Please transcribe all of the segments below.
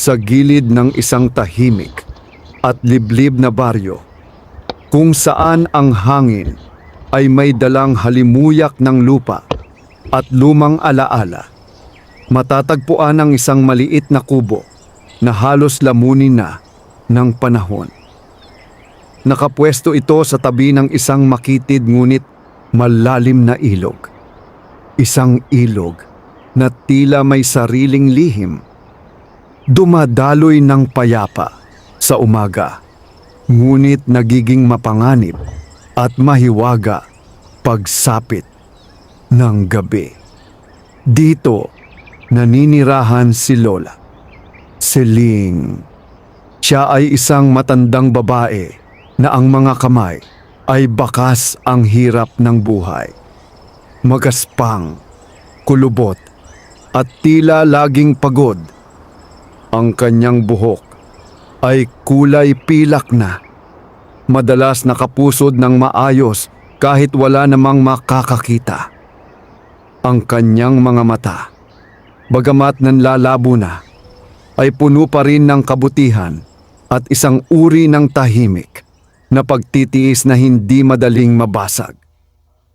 sa gilid ng isang tahimik at liblib na baryo kung saan ang hangin ay may dalang halimuyak ng lupa at lumang alaala. Matatagpuan ang isang maliit na kubo na halos lamunin na ng panahon. Nakapwesto ito sa tabi ng isang makitid ngunit malalim na ilog. Isang ilog na tila may sariling lihim. Dumadaloy ng payapa sa umaga, ngunit nagiging mapanganib at mahiwaga pagsapit ng gabi. Dito naninirahan si Lola Seling. Siya ay isang matandang babae na ang mga kamay ay bakas ang hirap ng buhay. Magaspang, kulubot at tila laging pagod. Ang kanyang buhok ay kulay pilak na, madalas nakapusod ng maayos kahit wala namang makakakita. Ang kanyang mga mata, bagamat nanlalabo na, ay puno pa rin ng kabutihan at isang uri ng tahimik na pagtitiis na hindi madaling mabasag.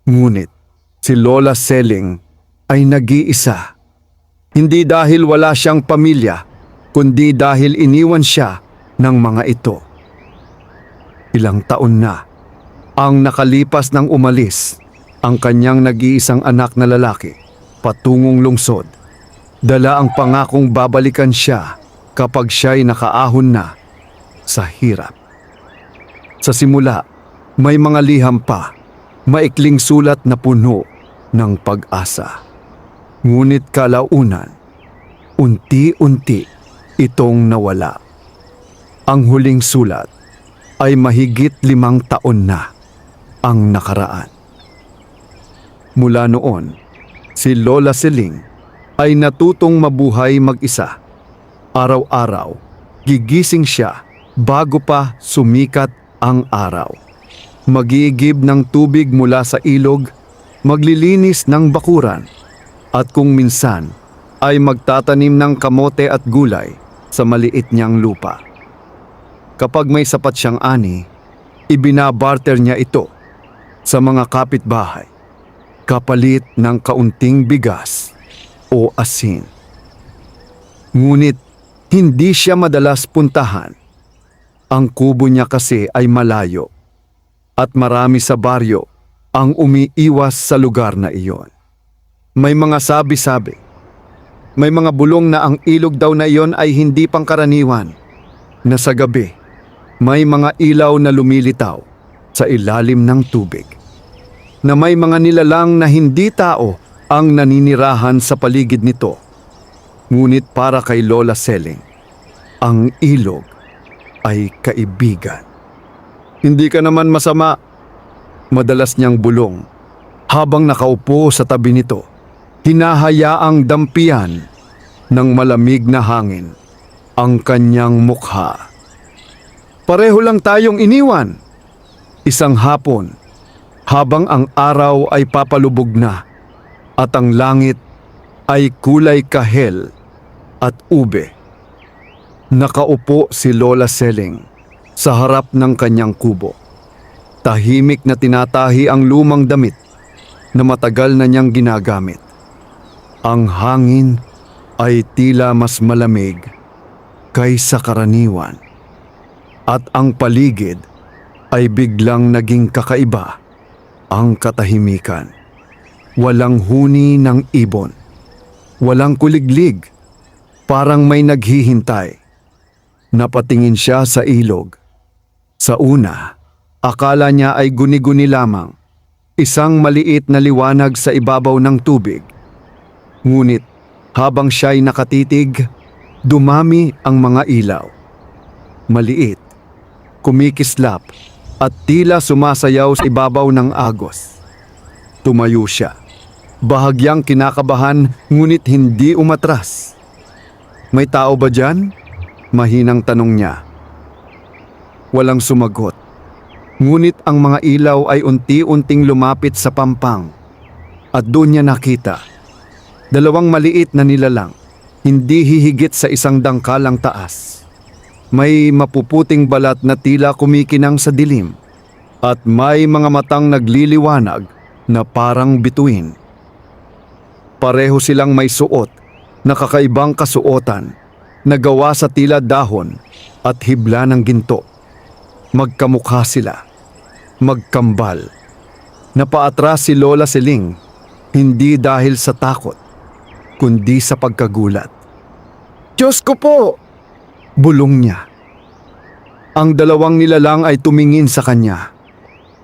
Ngunit si Lola Seling ay nag-iisa. Hindi dahil wala siyang pamilya, kundi dahil iniwan siya ng mga ito. Ilang taon na ang nakalipas nang umalis ang kanyang nag-iisang anak na lalaki patungong lungsod. Dala ang pangakong babalikan siya kapag siya'y nakaahon na sa hirap. Sa simula, may mga liham pa, maikling sulat na puno ng pag-asa. Ngunit kalaunan, unti-unti itong nawala. Ang huling sulat ay mahigit 5 taon na ang nakaraan. Mula noon, si Lola Seling ay natutong mabuhay mag-isa. Araw-araw, gigising siya bago pa sumikat ang araw. Mag-iigib ng tubig mula sa ilog, maglilinis ng bakuran, at kung minsan ay magtatanim ng kamote at gulay sa maliit niyang lupa. Kapag may sapat siyang ani, ibinabarter niya ito sa mga kapitbahay, kapalit ng kaunting bigas o asin. Ngunit hindi siya madalas puntahan. Ang kubo niya kasi ay malayo at marami sa baryo ang umiiwas sa lugar na iyon. May mga sabi-sabi, may mga bulong na ang ilog daw na iyon ay hindi pangkaraniwan, na sa gabi may mga ilaw na lumilitaw sa ilalim ng tubig, na may mga nilalang na hindi tao ang naninirahan sa paligid nito. Ngunit para kay Lola Seling, ang ilog ay kaibigan. Hindi ka naman masama, madalas niyang bulong habang nakaupo sa tabi nito, hinahayaang dampian ng malamig na hangin ang kanyang mukha. Pareho lang tayong iniwan. Isang hapon, habang ang araw ay papalubog na at ang langit ay kulay kahel at ube, nakaupo si Lola Seling sa harap ng kanyang kubo. Tahimik na tinatahi ang lumang damit na matagal na niyang ginagamit. Ang hangin ay tila mas malamig kaysa karaniwan, at ang paligid ay biglang naging kakaiba. Ang katahimikan, walang huni ng ibon, walang kuliglig, parang may naghihintay. Napatingin siya sa ilog. Sa una, akala niya ay guni-guni lamang, isang maliit na liwanag sa ibabaw ng tubig. Ngunit habang siya'y nakatitig, dumami ang mga ilaw. Maliit, kumikislap at tila sumasayaw sa ibabaw ng agos. Tumayo siya, bahagyang kinakabahan ngunit hindi umatras. May tao ba dyan? Mahinang tanong niya. Walang sumagot. Ngunit ang mga ilaw ay unti-unting lumapit sa pampang. At doon niya nakita 2 maliit na nilalang hindi hihigit sa isang dangkalang taas. May mapuputing balat na tila kumikinang sa dilim at may mga matang nagliliwanag na parang bituin. Pareho silang may suot na kakaibang kasuotan na gawa sa tila dahon at hibla ng ginto. Magkamukha sila, magkambal. Napaatras si Lola Seling, hindi dahil sa takot, kundi sa pagkagulat. "Diyos ko po!" bulong niya. Ang dalawang nilalang ay tumingin sa kanya.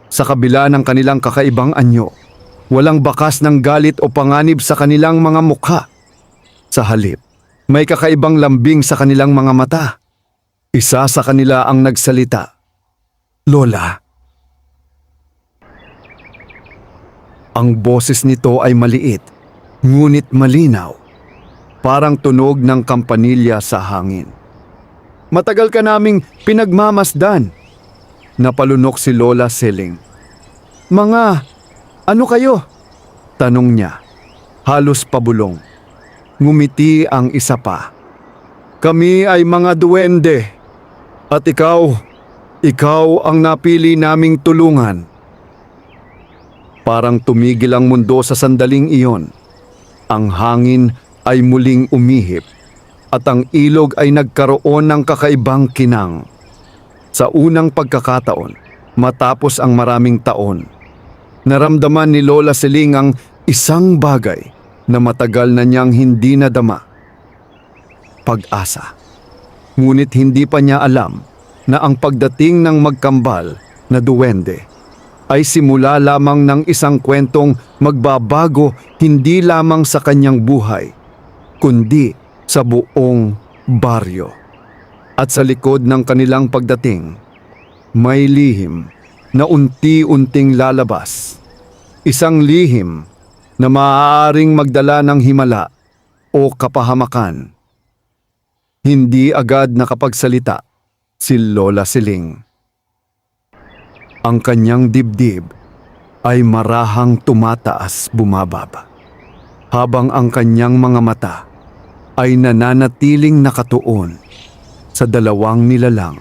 Sa kabila ng kanilang kakaibang anyo, walang bakas ng galit o panganib sa kanilang mga mukha. Sa halip, may kakaibang lambing sa kanilang mga mata. Isa sa kanila ang nagsalita, "Lola." Ang boses nito ay maliit, ngunit malinaw, parang tunog ng kampanilya sa hangin. "Matagal ka naming pinagmamasdan." Napalunok si Lola Seling. "Mga, ano kayo?" tanong niya, halos pabulong. Ngumiti ang isa pa. "Kami ay mga duwende, at ikaw ang napili naming tulungan." Parang tumigil ang mundo sa sandaling iyon. Ang hangin ay muling umihip at ang ilog ay nagkaroon ng kakaibang kinang. Sa unang pagkakataon, matapos ang maraming taon, naramdaman ni Lola Seling ang isang bagay na matagal na niyang hindi nadama. Pag-asa. Ngunit hindi pa niya alam na ang pagdating ng magkambal na duwende ay simula lamang ng isang kwentong magbabago hindi lamang sa kanyang buhay, kundi sa buong baryo. At sa likod ng kanilang pagdating, may lihim na unti-unting lalabas. Isang lihim na maaaring magdala ng himala o kapahamakan. Hindi agad nakapagsalita si Lola Seling. Ang kanyang dibdib ay marahang tumataas bumababa, habang ang kanyang mga mata ay nananatiling nakatuon sa dalawang nilalang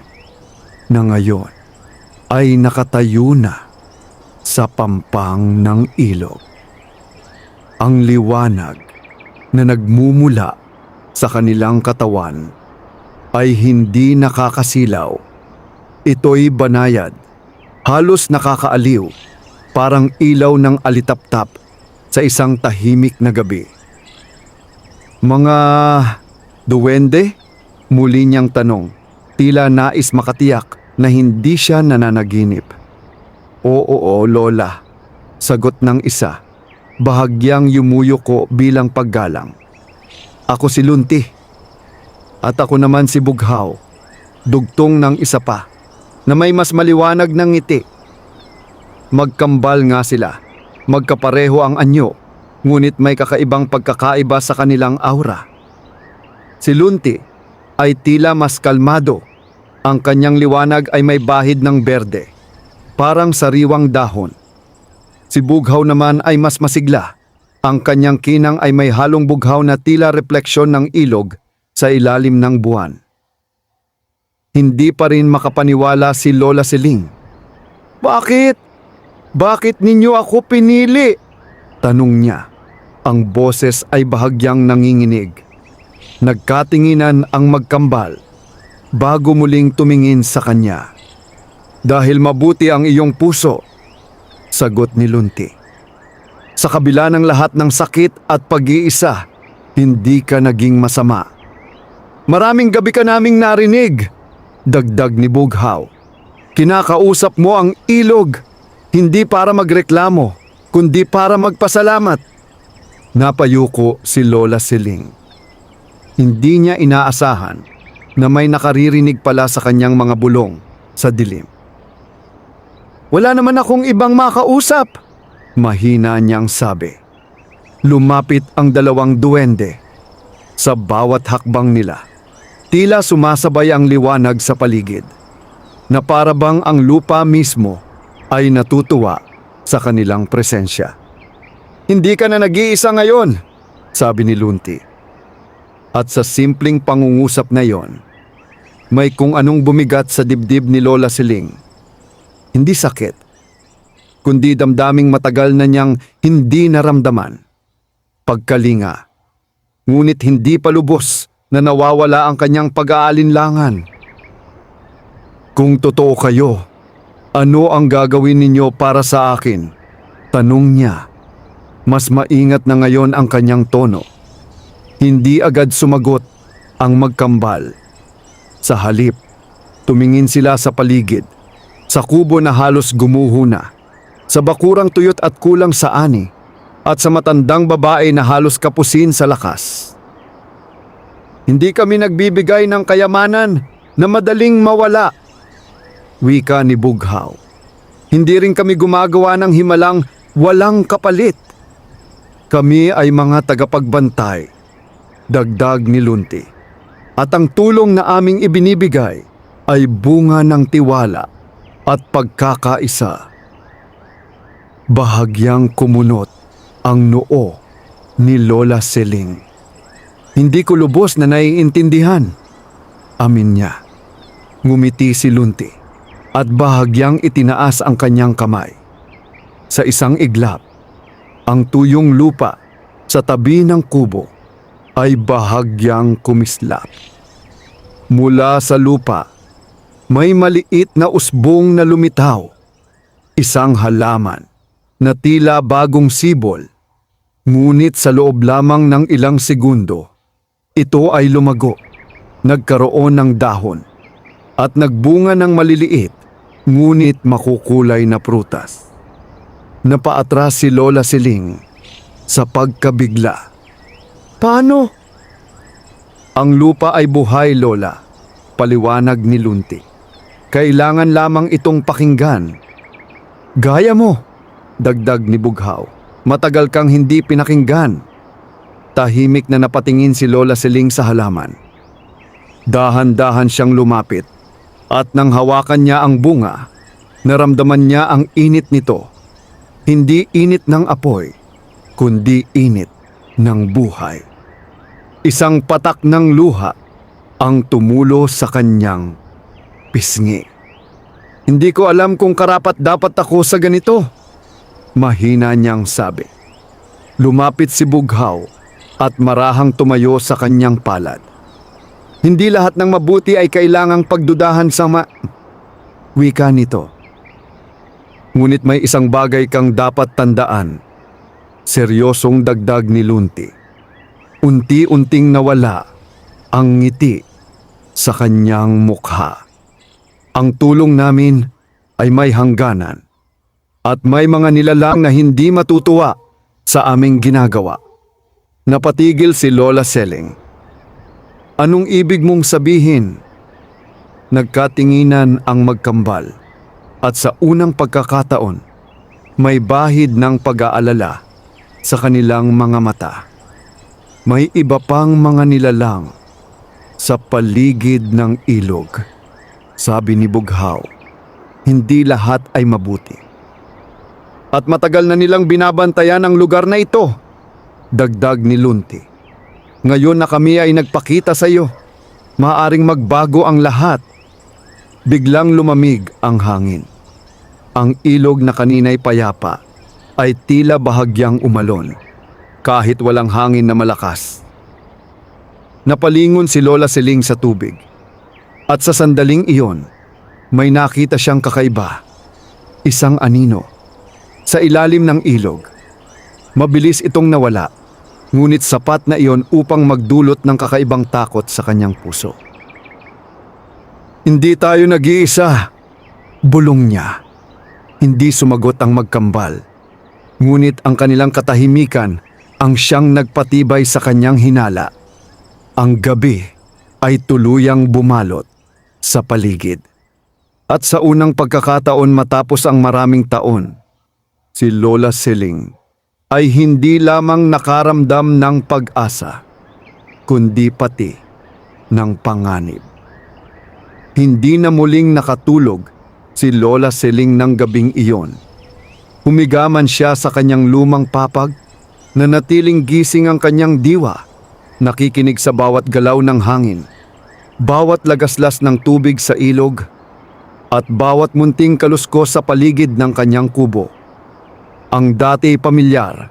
na ngayon ay nakatayo na sa pampang ng ilog. Ang liwanag na nagmumula sa kanilang katawan ay hindi nakakasilaw. Ito'y banayad, halos nakakaaliw, parang ilaw ng alitaptap sa isang tahimik na gabi. "Mga duwende?" muli niyang tanong, tila nais makatiyak na hindi siya nananaginip. Oo, Lola," sagot ng isa, bahagyang yumuyuko bilang paggalang. "Ako si Lunti." "At ako naman si Bughaw," dugtong ng isa pa, na may mas maliwanag ng ngiti. Magkambal nga sila, magkapareho ang anyo, ngunit may kakaibang pagkakaiba sa kanilang aura. Si Lunti ay tila mas kalmado, ang kanyang liwanag ay may bahid ng berde, parang sariwang dahon. Si Bughaw naman ay mas masigla, ang kanyang kinang ay may halong bughaw na tila refleksyon ng ilog sa ilalim ng buwan. Hindi pa rin makapaniwala si Lola Seling. "Bakit? Bakit ninyo ako pinili?" tanong niya. Ang boses ay bahagyang nanginginig. Nagkatinginan ang magkambal bago muling tumingin sa kanya. "Dahil mabuti ang iyong puso," sagot ni Lunti. "Sa kabila ng lahat ng sakit at pag-iisa, hindi ka naging masama. Maraming gabi ka naming narinig," dagdag ni Bughaw. "Kinakausap mo ang ilog, hindi para magreklamo, kundi para magpasalamat." Napayuko si Lola Seling. Hindi niya inaasahan na may nakaririnig pala sa kanyang mga bulong sa dilim. "Wala naman akong ibang makausap," mahina niyang sabi. Lumapit ang dalawang duwende. Sa bawat hakbang nila, tila sumasabay ang liwanag sa paligid, na para bang ang lupa mismo ay natutuwa sa kanilang presensya. "Hindi ka na nag-iisa ngayon," sabi ni Lunti. At sa simpleng pangungusap na yon, may kung anong bumigat sa dibdib ni Lola Siling. Hindi sakit, kundi damdaming matagal na niyang hindi naramdaman. Pagkalinga, ngunit hindi pa lubos na nawawala ang kanyang pag-aalinlangan. Kung totoo kayo, ano ang gagawin ninyo para sa akin? Tanong niya. Mas maingat na ngayon ang kanyang tono. Hindi agad sumagot ang magkambal. Sa halip, tumingin sila sa paligid, sa kubo na halos gumuho na, sa bakurang tuyot at kulang sa ani, at sa matandang babae na halos kapusin sa lakas. Hindi kami nagbibigay ng kayamanan na madaling mawala, wika ni Bughaw. Hindi rin kami gumagawa ng himalang walang kapalit. Kami ay mga tagapagbantay, dagdag ni Lunti. At ang tulong na aming ibinibigay ay bunga ng tiwala at pagkakaisa. Bahagyang kumunot ang noo ni Lola Siling. Hindi ko lubos na naiintindihan, amin niya. Ngumiti si Lunti at bahagyang itinaas ang kanyang kamay. Sa isang iglap, ang tuyong lupa sa tabi ng kubo ay bahagyang kumislap. Mula sa lupa, may maliit na usbong na lumitaw. Isang halaman na tila bagong sibol. Ngunit sa loob lamang ng ilang segundo, ito ay lumago, nagkaroon ng dahon, at nagbunga ng maliliit, ngunit makukulay na prutas. Napaatras si Lola Siling sa pagkabigla. Paano? Ang lupa ay buhay, Lola, paliwanag ni Lunti. Kailangan lamang itong pakinggan. Gaya mo, dagdag ni Bughaw. Matagal kang hindi pinakinggan. Tahimik na napatingin si Lola Siling sa halaman. Dahan-dahan siyang lumapit at nang hawakan niya ang bunga, naramdaman niya ang init nito. Hindi init ng apoy, kundi init ng buhay. Isang patak ng luha ang tumulo sa kanyang pisngi. Hindi ko alam kung karapat-dapat ako sa ganito, mahina niyang sabi. Lumapit si Bughaw at marahang tumayo sa kanyang palad. Hindi lahat ng mabuti ay kailangang pagdudahan sa wika nito. Ngunit may isang bagay kang dapat tandaan. Seryosong dagdag ni Lunti. Unti-unting nawala ang ngiti sa kanyang mukha. Ang tulong namin ay may hangganan at may mga nilalang na hindi matutuwa sa aming ginagawa. Napatigil si Lola Siling. Anong ibig mong sabihin? Nagkatinginan ang magkambal at sa unang pagkakataon, may bahid ng pag-aalala sa kanilang mga mata. May iba pang mga nilalang sa paligid ng ilog. Sabi ni Bughaw, hindi lahat ay mabuti. At matagal na nilang binabantayan ang lugar na ito, dagdag ni Lunti. Ngayon na kami ay nagpakita sa iyo, maaaring magbago ang lahat. Biglang lumamig ang hangin. Ang ilog na kanina'y payapa ay tila bahagyang umalon, kahit walang hangin na malakas. Napalingon si Lola Siling sa tubig. At sa sandaling iyon, may nakita siyang kakaiba. Isang anino. Sa ilalim ng ilog. Mabilis itong nawala, ngunit sapat na iyon upang magdulot ng kakaibang takot sa kanyang puso. Hindi tayo nag-iisa, bulong niya. Hindi sumagot ang magkambal, ngunit ang kanilang katahimikan ang siyang nagpatibay sa kanyang hinala. Ang gabi ay tuluyang bumalot sa paligid. At sa unang pagkakataon matapos ang maraming taon, si Lola Siling ay hindi lamang nakaramdam ng pag-asa, kundi pati ng panganib. Hindi na muling nakatulog si Lola Siling ng gabing iyon. Humiga man siya sa kanyang lumang papag, nanatiling gising ang kanyang diwa. nakikinig sa bawat galaw ng hangin, bawat lagaslas ng tubig sa ilog, at bawat munting kaluskos sa paligid ng kanyang kubo. Ang dati pamilyar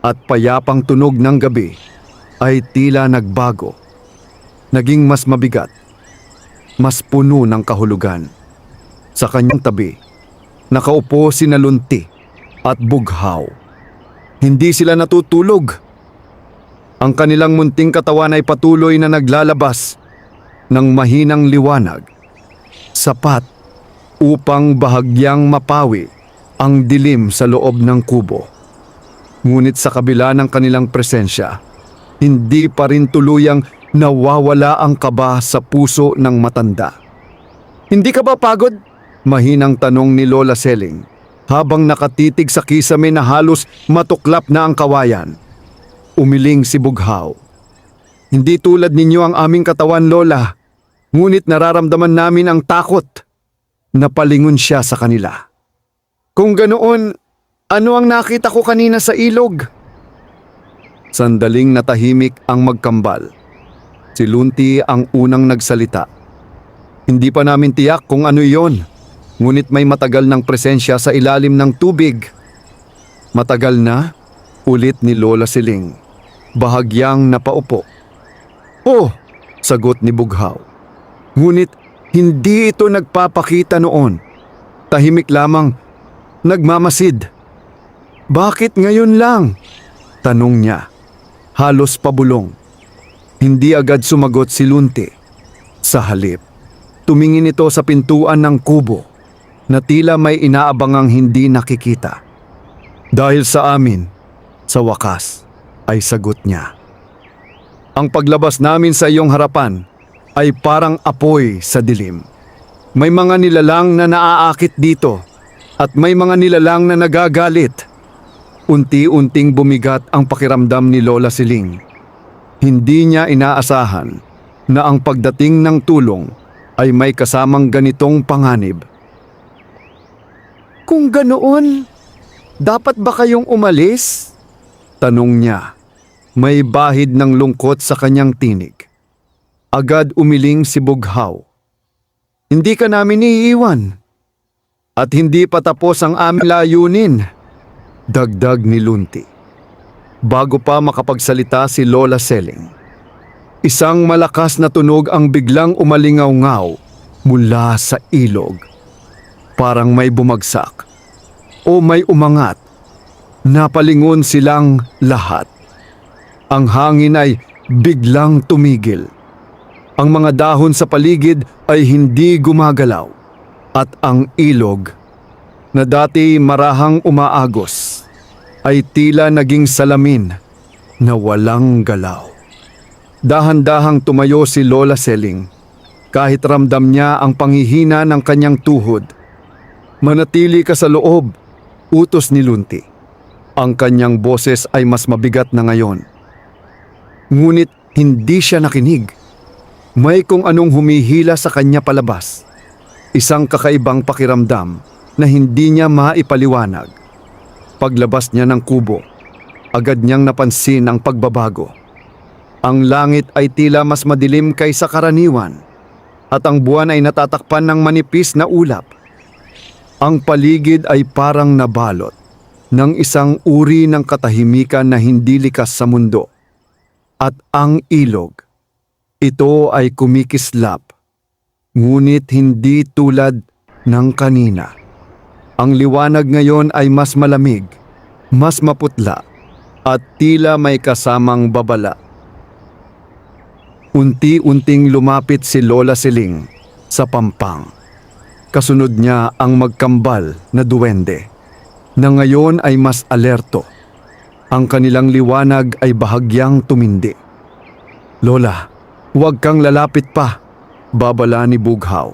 at payapang tunog ng gabi ay tila nagbago. Naging mas mabigat, mas puno ng kahulugan. Sa kanyang tabi, nakaupo sina Lunti at Bughaw. Hindi sila natutulog. Ang kanilang munting katawan ay patuloy na naglalabas ng mahinang liwanag, sapat upang bahagyang mapawi ang dilim sa loob ng kubo. Ngunit sa kabila ng kanilang presensya, hindi pa rin tuluyang nawawala ang kaba sa puso ng matanda. "Hindi ka ba pagod?" Mahinang tanong ni Lola Seling habang nakatitig sa kisame na halos matuklap na ang kawayan. Umiling si Bughaw. "Hindi tulad ninyo ang aming katawan, Lola. Ngunit nararamdaman namin ang takot." Napalingon siya sa kanila. "Kung ganoon, ano ang nakita ko kanina sa ilog?" Sandaling natahimik ang magkambal. Si Lunti ang unang nagsalita. "Hindi pa namin tiyak kung ano iyon. Ngunit may matagal ng presensya sa ilalim ng tubig." "Matagal na?" ulit ni Lola Siling, bahagyang napaupo. "Oh," sagot ni Bughaw. "Ngunit hindi ito nagpapakita noon. Tahimik lamang, nagmamasid." "Bakit ngayon lang?" tanong niya, halos pabulong. Hindi agad sumagot si Lunti. Sa halip, tumingin ito sa pintuan ng kubo na tila may inaabangang hindi nakikita. "Dahil sa amin," sa wakas ay sagot niya. "Ang paglabas namin sa iyong harapan ay parang apoy sa dilim. May mga nilalang na naaakit dito at may mga nilalang na nagagalit." Unti-unting bumigat ang pakiramdam ni Lola Siling. Hindi niya inaasahan na ang pagdating ng tulong ay may kasamang ganitong panganib. "Kung ganoon, dapat ba kayong umalis?" tanong niya. May bahid ng lungkot sa kanyang tinig. Agad umiling si Bughaw. "Hindi ka namin iiwan. At hindi pa tapos ang aming layunin," dagdag ni Lunti. Bago pa makapagsalita si Lola Seling, isang malakas na tunog ang biglang umalingaw-ngaw mula sa ilog. Parang may bumagsak o may umangat. Napalingon silang lahat. Ang hangin ay biglang tumigil. Ang mga dahon sa paligid ay hindi gumagalaw. At ang ilog, na dati marahang umaagos, ay tila naging salamin na walang galaw. Dahan-dahang tumayo si Lola Seling kahit ramdam niya ang panghihina ng kanyang tuhod. "Manatili ka sa loob," utos ni Lunti. Ang kanyang boses ay mas mabigat na ngayon. Ngunit hindi siya nakinig. May kung anong humihila sa kanya palabas. Isang kakaibang pakiramdam na hindi niya maipaliwanag. Paglabas niya ng kubo, agad niyang napansin ang pagbabago. Ang langit ay tila mas madilim kaysa karaniwan at ang buwan ay natatakpan ng manipis na ulap. Ang paligid ay parang nabalot ng isang uri ng katahimikan na hindi likas sa mundo. At ang ilog, ito ay kumikislap, ngunit hindi tulad ng kanina. Ang liwanag ngayon ay mas malamig, mas maputla, at tila may kasamang babala. Unti-unting lumapit si Lola Siling sa pampang. Kasunod niya ang magkambal na duwende, na ngayon ay mas alerto. Ang kanilang liwanag ay bahagyang tumindi. "Lola, huwag kang lalapit pa," babala ni Bughaw.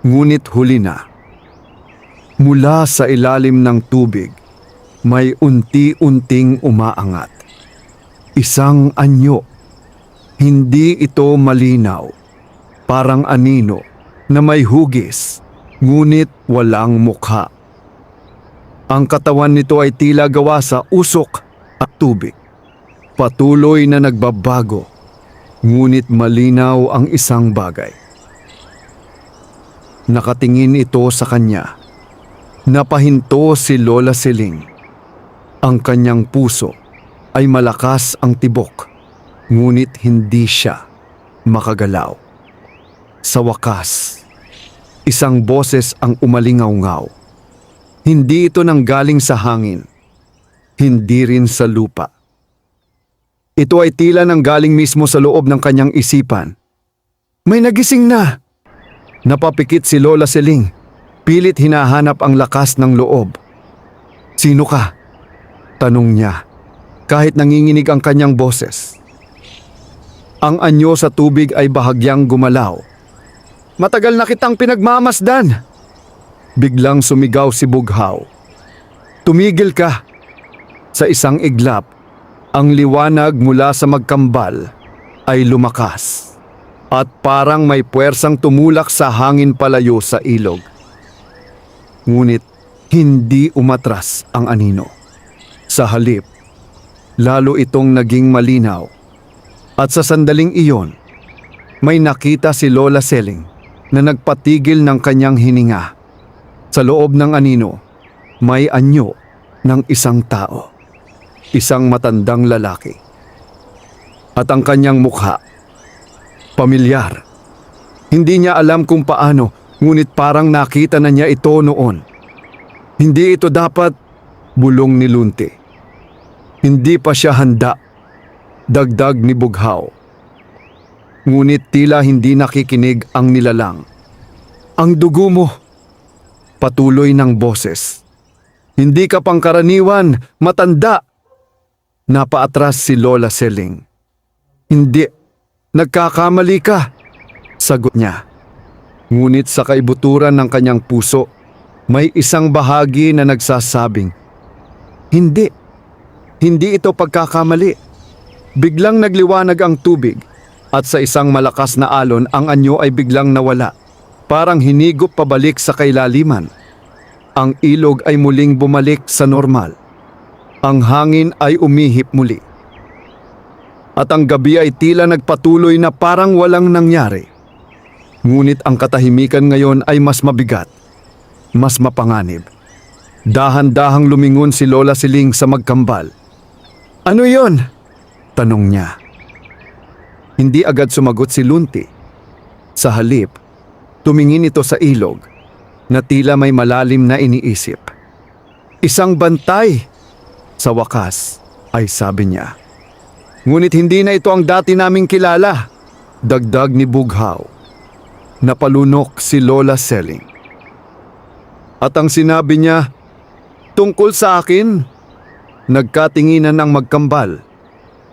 Ngunit huli na. Mula sa ilalim ng tubig, may unti-unting umaangat. Isang anyo. Hindi ito malinaw. Parang anino na may hugis, ngunit walang mukha. Ang katawan nito ay tila gawa sa usok at tubig. Patuloy na nagbabago, ngunit malinaw ang isang bagay. Nakatingin ito sa kanya. Napahinto si Lola Siling. Ang kanyang puso ay malakas ang tibok, ngunit hindi siya makagalaw. Sa wakas, isang boses ang umalingaw-ngaw. Hindi ito nanggaling sa hangin, hindi rin sa lupa. Ito ay tila nanggaling mismo sa loob ng kanyang isipan. May nagising na! Napapikit si Lola Siling. Pilit hinahanap ang lakas ng loob. Sino ka? Tanong niya, kahit nanginginig ang kanyang boses. Ang anyo sa tubig ay bahagyang gumalaw. Matagal na kitang pinagmamasdan! Biglang sumigaw si Bughaw. Tumigil ka! Sa isang iglap, ang liwanag mula sa magkambal ay lumakas at parang may puwersang tumulak sa hangin palayo sa ilog. Ngunit hindi umatras ang anino. Sa halip, lalo itong naging malinaw. At sa sandaling iyon, may nakita si Lola Siling na nagpatigil ng kanyang hininga. Sa loob ng anino, may anyo ng isang tao. Isang matandang lalaki. At ang kanyang mukha, pamilyar. Hindi niya alam kung paano, ngunit parang nakita na niya ito noon. Hindi ito dapat, bulong ni Lunti. Hindi pa siya handa, dagdag ni Bughaw. Ngunit tila hindi nakikinig ang nilalang. Ang dugo mo, patuloy ng boses. Hindi ka pangkaraniwan, matanda. Napaatras si Lola Siling. Hindi, nagkakamali ka, sagot niya. Ngunit sa kaibuturan ng kanyang puso, may isang bahagi na nagsasabing, hindi ito pagkakamali. Biglang nagliwanag ang tubig at sa isang malakas na alon ang anyo ay biglang nawala. Parang hinigop pabalik sa kailaliman. Ang ilog ay muling bumalik sa normal. Ang hangin ay umihip muli. At ang gabi ay tila nagpatuloy na parang walang nangyari. Ngunit ang katahimikan ngayon ay mas mabigat, mas mapanganib. Dahan-dahang lumingon si Lola Siling sa magkambal. Ano yon? Tanong niya. Hindi agad sumagot si Lunti. Sa halip, tumingin ito sa ilog na tila may malalim na iniisip. Isang bantay! Sa wakas ay sabi niya. Ngunit hindi na ito ang dati naming kilala, dagdag ni Bughaw. Napalunok si Lola Siling. At ang sinabi niya, tungkol sa akin, nagkatinginan ng magkambal.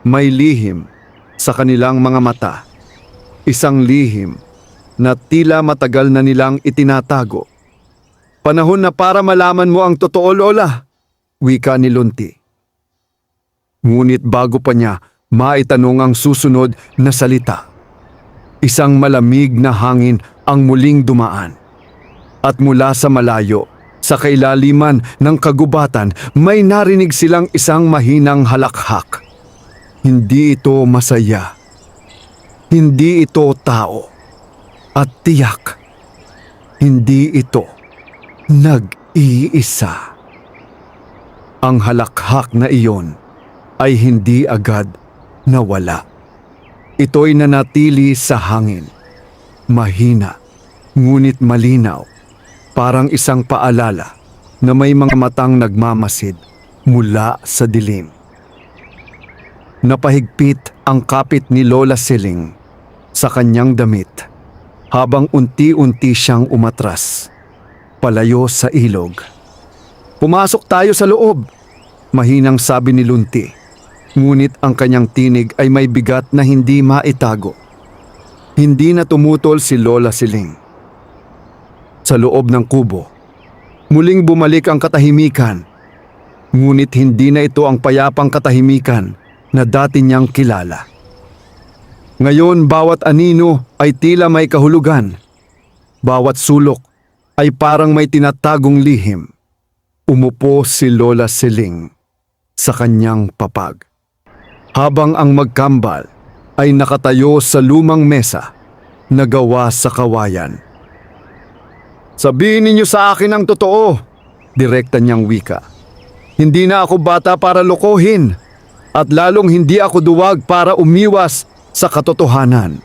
May lihim sa kanilang mga mata. Isang lihim na tila matagal na nilang itinatago. Panahon na para malaman mo ang totoo, Lola, wika ni Lunti. Ngunit bago pa niya maitanong ang susunod na salita, isang malamig na hangin ang muling dumaan. At mula sa malayo, sa kailaliman ng kagubatan, may narinig silang isang mahinang halakhak. Hindi ito masaya. Hindi ito tao. At tiyak, hindi ito nag-iisa. Ang halakhak na iyon ay hindi agad nawala. Ito'y nanatili sa hangin. Mahina, ngunit malinaw. Parang isang paalala na may mga matang nagmamasid mula sa dilim. Napahigpit ang kapit ni Lola Siling sa kanyang damit habang unti-unti siyang umatras, palayo sa ilog. Pumasok tayo sa loob, mahinang sabi ni Lunti. Ngunit ang kanyang tinig ay may bigat na hindi maitago. Hindi na tumutol si Lola Siling. Sa loob ng kubo, muling bumalik ang katahimikan. Ngunit hindi na ito ang payapang katahimikan na dati niyang kilala. Ngayon bawat anino ay tila may kahulugan. Bawat sulok ay parang may tinatagong lihim. Umupo si Lola Siling sa kanyang papag. habang ang magkambal ay nakatayo sa lumang mesa na gawa sa kawayan. "Sabihin ninyo sa akin ang totoo," direkta niyang wika. "Hindi na ako bata para lokohin at lalong hindi ako duwag para umiwas sa katotohanan."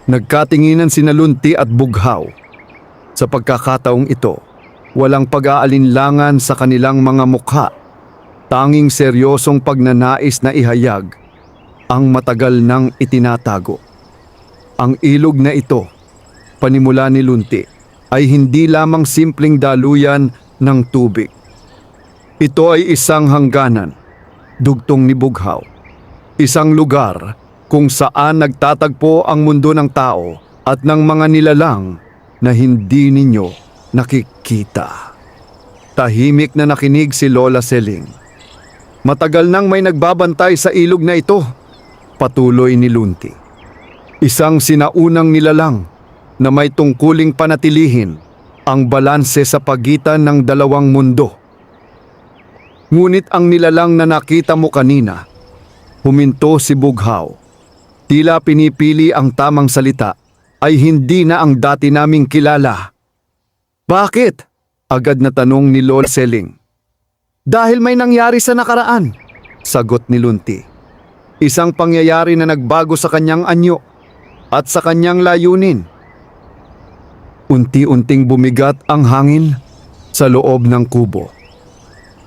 Nagkatinginan sina Lunti at Bughaw. Sa pagkakataong ito, walang pag-aalinlangan sa kanilang mga mukha. Tanging seryosong pagnanais na ihayag ang matagal nang itinatago. Ang ilog na ito, panimula ni Lunti, ay hindi lamang simpleng daluyan ng tubig. Ito ay isang hangganan, dugtong ni Bughaw. Isang lugar kung saan nagtatagpo ang mundo ng tao at ng mga nilalang na hindi ninyo nakikita. Tahimik na nakinig si Lola Seling. "Matagal nang may nagbabantay sa ilog na ito," patuloy ni Lunti. "Isang sinaunang nilalang na may tungkuling panatilihin ang balanse sa pagitan ng dalawang mundo. Ngunit ang nilalang na nakita mo kanina," huminto si Bughaw. Tila pinipili ang tamang salita, "ay hindi na ang dati naming kilala." "Bakit?" agad na tanong ni Lola Seling. "Dahil may nangyari sa nakaraan," sagot ni Lunti. "Isang pangyayari na nagbago sa kanyang anyo at sa kanyang layunin." Unti-unting bumigat ang hangin sa loob ng kubo.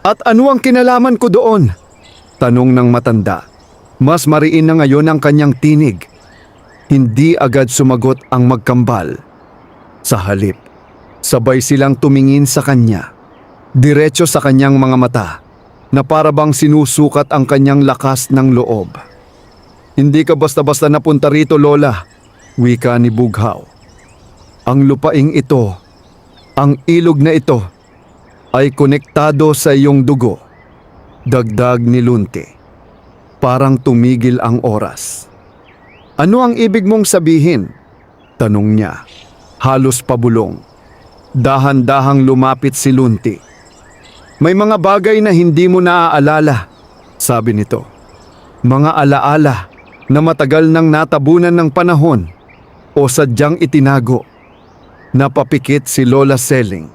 "At ano ang kinalaman ko doon?" tanong ng matanda. Mas mariin na ngayon ang kanyang tinig. Hindi agad sumagot ang magkambal. Sa halip, sabay silang tumingin sa kanya. Diretso sa kanyang mga mata na para bang sinusukat ang kanyang lakas ng loob. "Hindi ka basta-basta napunta rito, Lola," wika ni Bughaw. "Ang lupaing ito, ang ilog na ito, ay konektado sa iyong dugo," dagdag ni Lunti. Parang tumigil ang oras. "Ano ang ibig mong sabihin?" tanong niya. Halos pabulong. Dahan-dahang lumapit si Lunti. "May mga bagay na hindi mo naaalala," sabi nito. "Mga alaala na matagal nang natabunan ng panahon o sadyang itinago." Napapikit si Lola Seling.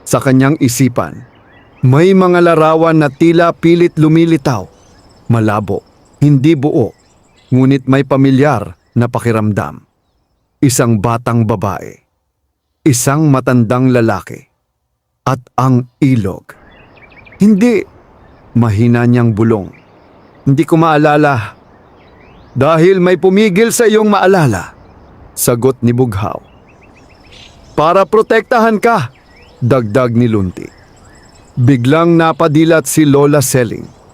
Sa kanyang isipan, may mga larawan na tila pilit lumilitaw. Malabo, hindi buo, ngunit may pamilyar na pakiramdam. Isang batang babae, isang matandang lalaki, at ang ilog. "Hindi," mahina niyang bulong. "Hindi ko maalala." "Dahil may pumigil sa iyong maalala," sagot ni Bughaw. "Para protektahan ka," dagdag ni Lunti. Biglang napadilat si Lola Seling.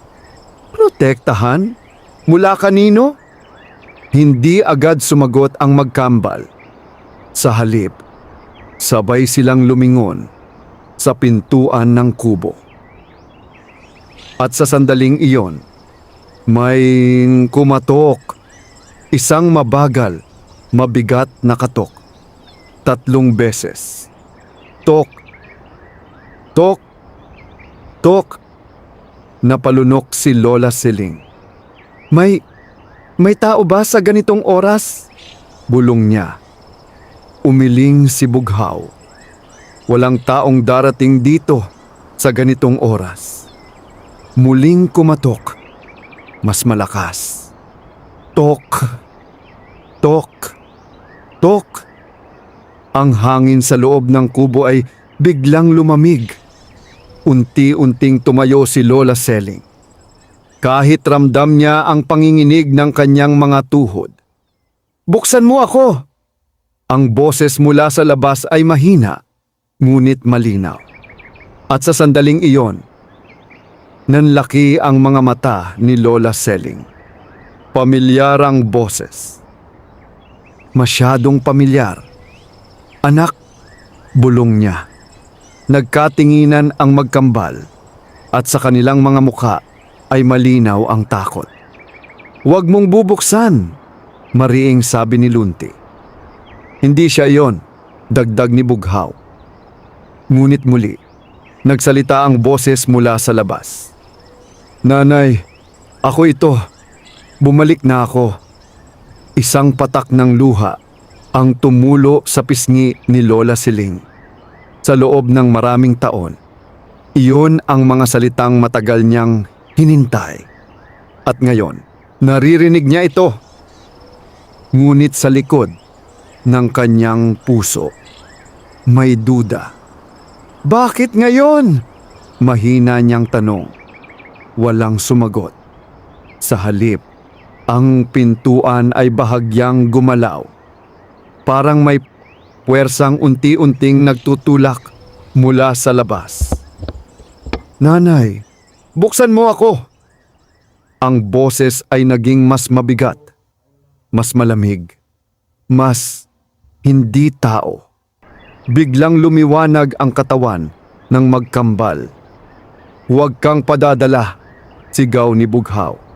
"Protektahan? Mula kanino?" Hindi agad sumagot ang magkambal. Sa halip, sabay silang lumingon sa pintuan ng kubo. At sa sandaling iyon, may kumatok. Isang mabagal, mabigat na katok. 3 beses. Tok, tok, tok. Napalunok si Lola Seling. May tao ba sa ganitong oras?" bulong niya. Umiling si Bughaw. "Walang taong darating dito sa ganitong oras." Muling kumatok. Mas malakas. Tok, tok, tok. Ang hangin sa loob ng kubo ay biglang lumamig. Unti-unting tumayo si Lola Seling. Kahit ramdam niya ang panginginig ng kanyang mga tuhod. "Buksan mo ako!" Ang boses mula sa labas ay mahina, ngunit malinaw. At sa sandaling iyon, nanlaki ang mga mata ni Lola Seling. Pamilyar ang boses. Masyadong pamilyar. "Anak," bulong niya. Nagkatinginan ang magkambal at sa kanilang mga mukha ay malinaw ang takot. "Huwag mong bubuksan," mariing sabi ni Lunti. "Hindi siya iyon," dagdag ni Bughaw. Ngunit muli, nagsalita ang boses mula sa labas. "Nanay, ako ito," Bumalik na ako. Isang patak ng luha ang tumulo sa pisngi ni Lola Siling. Sa loob ng maraming taon, iyon ang mga salitang matagal niyang hinintay. At ngayon, naririnig niya ito. Ngunit sa likod ng kanyang puso, may duda. Bakit ngayon? Mahina niyang tanong. Walang sumagot. Sa halip, ang pintuan ay bahagyang gumalaw. Parang may puwersang unti-unting nagtutulak mula sa labas. Nanay, buksan mo ako! Ang boses ay naging mas mabigat, mas malamig, mas hindi tao. Biglang lumiwanag ang katawan ng magkambal. Huwag kang padadala, sigaw ni Bughaw.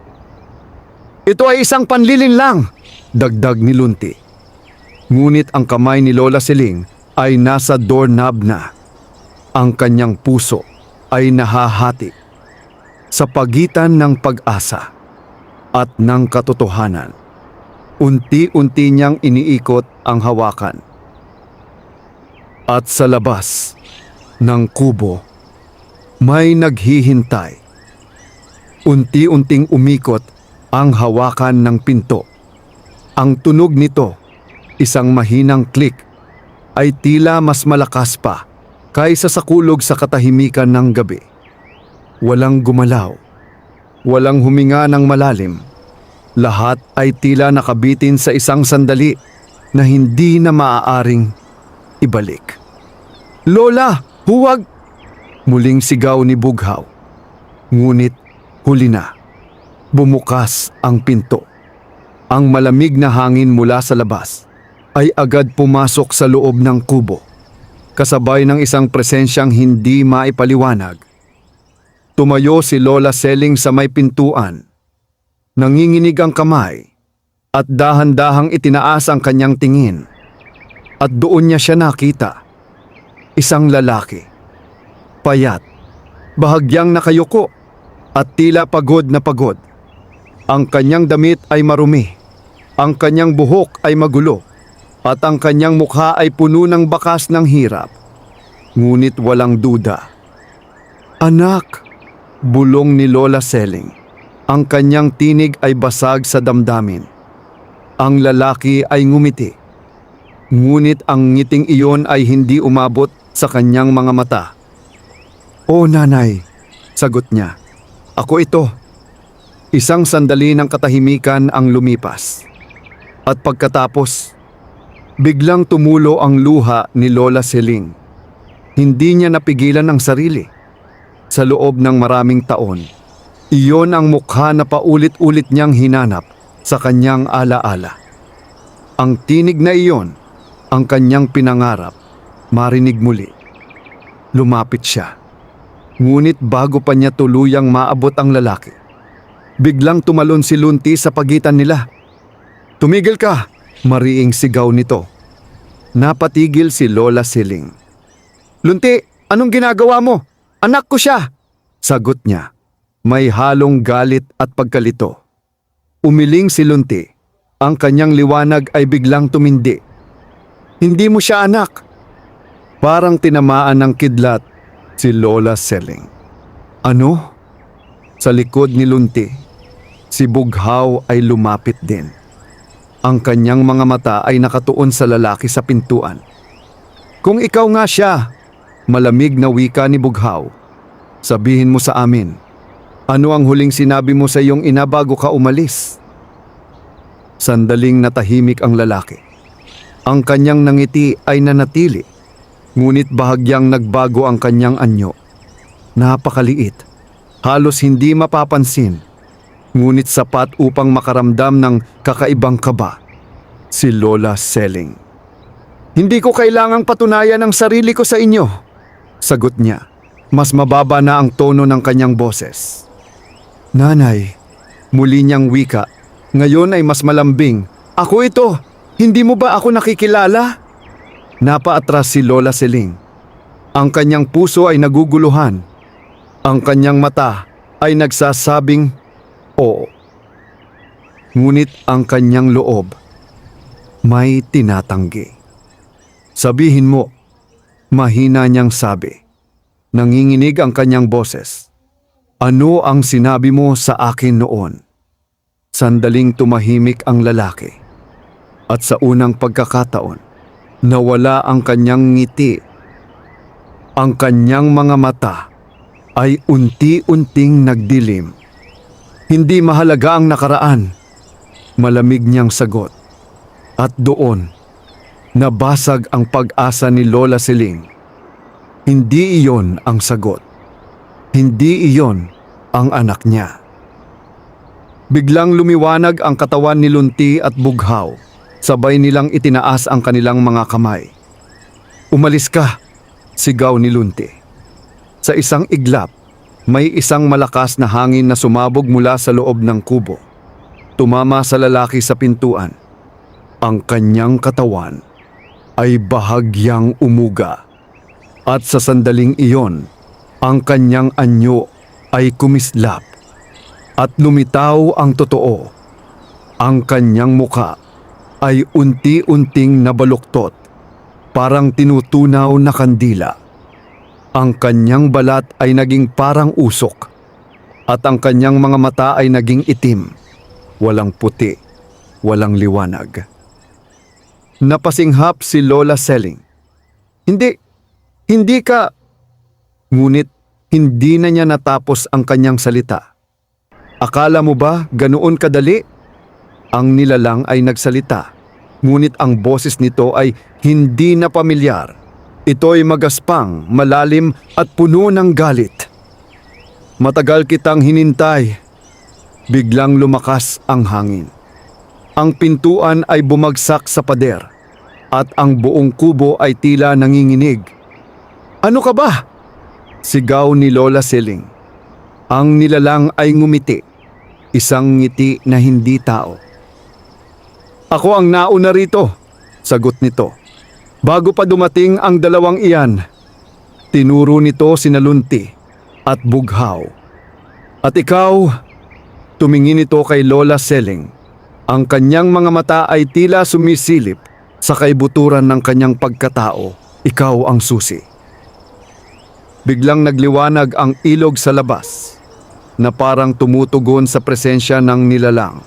Ito ay isang panlilin lang, dagdag ni Lunti. Ngunit ang kamay ni Lola Siling ay nasa doorknob na. Ang kanyang puso ay nahahati sa pagitan ng pag-asa at ng katotohanan. Unti-unti niyang iniikot ang hawakan. At sa labas ng kubo, may naghihintay. Unti-unting umikot ang hawakan ng pinto. Ang tunog nito, isang mahinang klik, ay tila mas malakas pa kaysa sa kulog sa katahimikan ng gabi. Walang gumalaw, walang huminga ng malalim. Lahat ay tila nakabitin sa isang sandali na hindi na maaaring ibalik. Lola, huwag! Muling sigaw ni Bughaw. Ngunit huli na. Bumukas ang pinto. Ang malamig na hangin mula sa labas ay agad pumasok sa loob ng kubo, kasabay ng isang presensyang hindi maipaliwanag. Tumayo si Lola Siling sa may pintuan. Nanginginig ang kamay at dahan-dahang itinaas ang kanyang tingin. At doon niya siya nakita. Isang lalaki. Payat, bahagyang nakayuko at tila pagod na pagod. Ang kanyang damit ay marumi, ang kanyang buhok ay magulo, at ang kanyang mukha ay puno ng bakas ng hirap. Ngunit walang duda. Anak, bulong ni Lola Siling. Ang kanyang tinig ay basag sa damdamin. Ang lalaki ay ngumiti. Ngunit ang ngiting iyon ay hindi umabot sa kanyang mga mata. O nanay, sagot niya. Ako ito. Isang sandali ng katahimikan ang lumipas. At pagkatapos, biglang tumulo ang luha ni Lola Siling. Hindi niya napigilan ang sarili. Sa loob ng maraming taon, iyon ang mukha na paulit-ulit niyang hinanap sa kanyang alaala. Ang tinig na iyon, ang kanyang pinangarap, marinig muli. Lumapit siya. Ngunit bago pa niya tuluyang maabot ang lalaki, biglang tumalon si Lunti sa pagitan nila. Tumigil ka! Mariing sigaw nito. Napatigil si Lola Siling. Lunti, anong ginagawa mo? Anak ko siya! Sagot niya. May halong galit at pagkalito. Umiling si Lunti. Ang kanyang liwanag ay biglang tumindi. Hindi mo siya anak. Parang tinamaan ng kidlat si Lola Siling. Ano? Sa likod ni Lunti, si Bughaw ay lumapit din. Ang kanyang mga mata ay nakatuon sa lalaki sa pintuan. Kung ikaw nga siya, malamig na wika ni Bughaw, sabihin mo sa amin, ano ang huling sinabi mo sa iyong ina bago ka umalis? Sandaling natahimik ang lalaki. Ang kanyang nangiti ay nanatili, ngunit bahagyang nagbago ang kanyang anyo. Napakaliit, halos hindi mapapansin, ngunit sapat upang makaramdam ng kakaibang kaba. Si Lola Siling. Hindi ko kailangang patunayan ang sarili ko sa inyo, sagot niya. Mas mababa na ang tono ng kanyang boses. Nanay, muli niyang wika, ngayon ay mas malambing. Ako ito, hindi mo ba ako nakikilala? Napaatras si Lola Siling. Ang kanyang puso ay naguguluhan. Ang kanyang mata ay nagsasabing oo. Ngunit ang kanyang loob may tinatanggi. Sabihin mo, mahina niyang sabi. Nanginginig ang kanyang boses. Ano ang sinabi mo sa akin noon? Sandaling tumahimik ang lalaki. At sa unang pagkakataon, nawala ang kanyang ngiti. Ang kanyang mga mata ay unti-unting nagdilim. Hindi mahalaga ang nakaraan. Malamig niyang sagot. At doon, nabasag ang pag-asa ni Lola Siling. Hindi iyon ang sagot. Hindi iyon ang anak niya. Biglang lumiwanag ang katawan ni Lunti at Bughaw. Sabay nilang itinaas ang kanilang mga kamay. Umalis ka, sigaw ni Lunti. Sa isang iglap, may isang malakas na hangin na sumabog mula sa loob ng kubo. Tumama sa lalaki sa pintuan. Ang kanyang katawan ay bahagyang umuga. At sa sandaling iyon, ang kanyang anyo ay kumislap. At lumitaw ang totoo. Ang kanyang muka ay unti-unting nabaluktot, parang tinutunaw na kandila. Ang kanyang balat ay naging parang usok, at ang kanyang mga mata ay naging itim, walang puti, walang liwanag. Napasinghap si Lola Selling. Hindi ka... Ngunit hindi na niya natapos ang kanyang salita. Akala mo ba ganoon kadali? Ang nilalang ay nagsalita, ngunit ang boses nito ay hindi na pamilyar. Ito'y magaspang, malalim at puno ng galit. Matagal kitang hinintay. Biglang lumakas ang hangin. Ang pintuan ay bumagsak sa pader at ang buong kubo ay tila nanginginig. Ano ka ba? Sigaw ni Lola Siling. Ang nilalang ay ngumiti. Isang ngiti na hindi tao. Ako ang nauna rito, sagot nito. Bago pa dumating ang dalawang iyan, tinuro nito sina Lunti at Bughaw. At ikaw, tumingin ito kay Lola Selling. Ang kanyang mga mata ay tila sumisilip sa kaibuturan ng kanyang pagkatao. Ikaw ang susi. Biglang nagliwanag ang ilog sa labas na parang tumutugon sa presensya ng nilalang.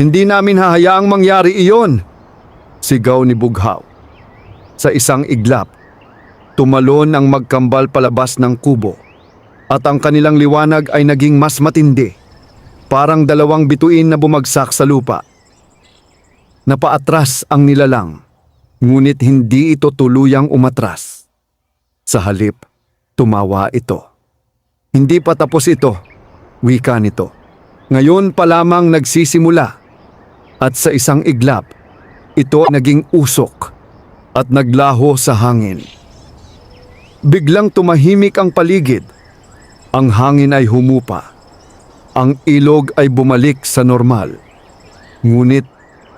Hindi namin hahayaang mangyari iyon, sigaw ni Bughaw. Sa isang iglap, tumalon ang magkambal palabas ng kubo at ang kanilang liwanag ay naging mas matindi, parang dalawang bituin na bumagsak sa lupa. Napaatras ang nilalang, ngunit hindi ito tuluyang umatras. Sa halip, tumawa ito. Hindi pa tapos ito, wika nito. Ngayon pa lamang nagsisimula. At sa isang iglap, ito naging usok at naglaho sa hangin. Biglang tumahimik ang paligid. Ang hangin ay humupa. Ang ilog ay bumalik sa normal. Ngunit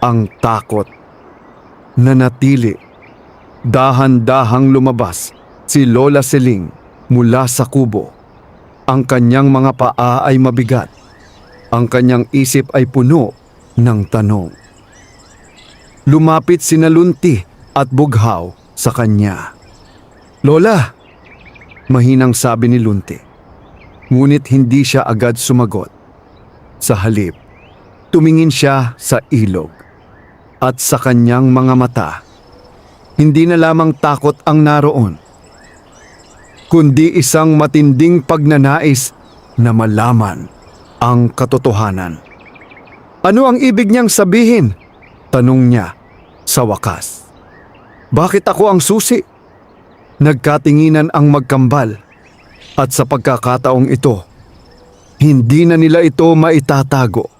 ang takot nanatili. Dahan-dahang lumabas si Lola Siling mula sa kubo. Ang kanyang mga paa ay mabigat. Ang kanyang isip ay puno ng tanong. Lumapit sina Lunti at Bughaw sa kanya. Lola! Mahinang sabi ni Lunti. Ngunit hindi siya agad sumagot. Sa halip, tumingin siya sa ilog. At sa kanyang mga mata, hindi na lamang takot ang naroon, kundi isang matinding pagnanais na malaman ang katotohanan. Ano ang ibig niyang sabihin? Tanong niya sa wakas. Bakit ako ang susi? Nagkatinginan ang magkambal at sa pagkakataong ito, hindi na nila ito maitatago.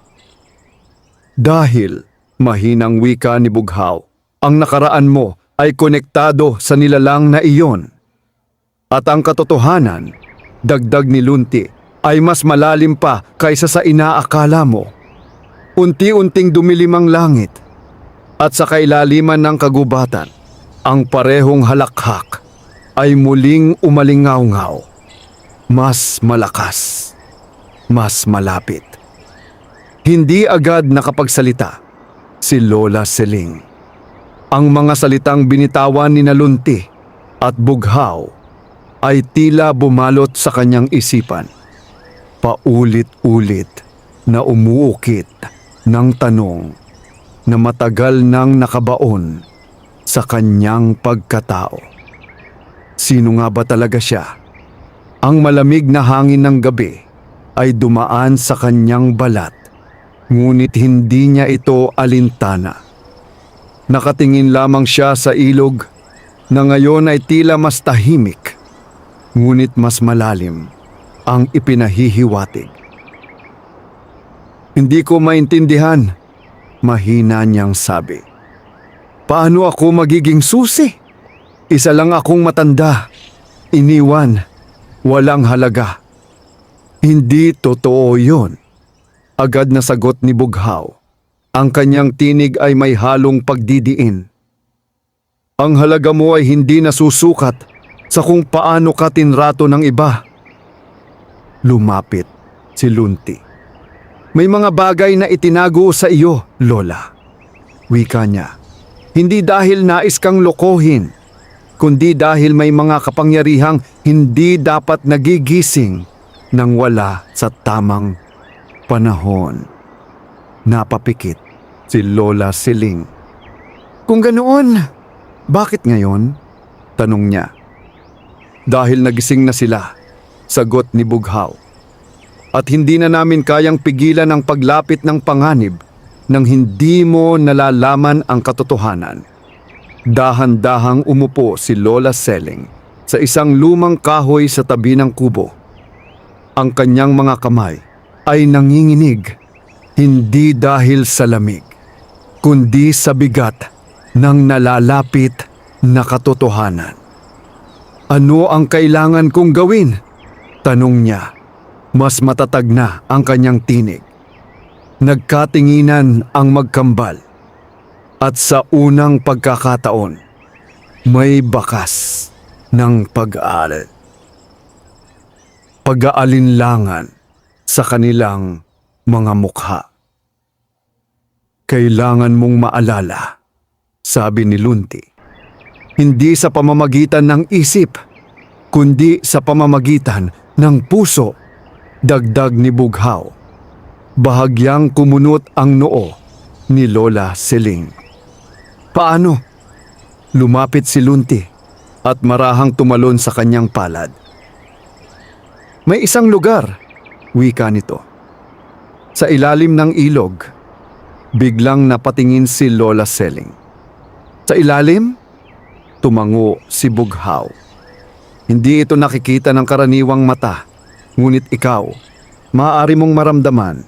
Dahil, mahinang wika ni Bughaw, ang nakaraan mo ay konektado sa nilalang na iyon. At ang katotohanan, dagdag ni Lunti, ay mas malalim pa kaysa sa inaakala mo. Unti-unting dumilim ang langit at sa kailaliman ng kagubatan, ang parehong halakhak ay muling umalingaw-ngaw. Mas malakas, mas malapit. Hindi agad nakapagsalita si Lola Seling. Ang mga salitang binitawan ni Lunti at Bughaw ay tila bumalot sa kanyang isipan. Paulit-ulit na umuukit ng tanong na matagal nang nakabaon sa kanyang pagkatao. Sino nga ba talaga siya? Ang malamig na hangin ng gabi ay dumaan sa kanyang balat, ngunit hindi niya ito alintana. Nakatingin lamang siya sa ilog na ngayon ay tila mas tahimik, ngunit mas malalim ang ipinahihiwatig. Hindi ko maintindihan, mahina niyang sabi. Paano ako magiging susi? Isa lang akong matanda, iniwan, walang halaga. Hindi totoo yun. Agad na sagot ni Bughaw. Ang kanyang tinig ay may halong pagdidiin. Ang halaga mo ay hindi nasusukat sa kung paano ka tinrato ng iba. Lumapit si Lunti. May mga bagay na itinago sa iyo, Lola. Wika niya. Hindi dahil nais kang lokohin, kundi dahil may mga kapangyarihang hindi dapat nagigising nang wala sa tamang panahon. Napapikit si Lola Seling. Kung ganoon, bakit ngayon? Tanong niya. Dahil nagising na sila, sagot ni Bughaw. At hindi na namin kayang pigilan ang paglapit ng panganib nang hindi mo nalalaman ang katotohanan. Dahan-dahang umupo si Lola Seling sa isang lumang kahoy sa tabi ng kubo. Ang kanyang mga kamay ay nanginginig, hindi dahil sa lamig, kundi sa bigat ng nalalapit na katotohanan. Ano ang kailangan kong gawin? Tanong niya. Mas matatag na ang kanyang tinig. Nagkatinginan ang magkambal. At sa unang pagkakataon, may bakas ng pag-aalinlangan sa kanilang mga mukha. Kailangan mong maalala, sabi ni Lunti, hindi sa pamamagitan ng isip, kundi sa pamamagitan ng puso. Dagdag ni Bughaw. Bahagyang kumunot ang noo ni Lola Seling. Paano? Lumapit si Lunti at marahang tumalon sa kanyang palad. May isang lugar, wika nito. Sa ilalim ng ilog, biglang napatingin si Lola Seling. Sa ilalim? Tumango si Bughaw. Hindi ito nakikita ng karaniwang mata. Ngunit ikaw, maaari mong maramdaman.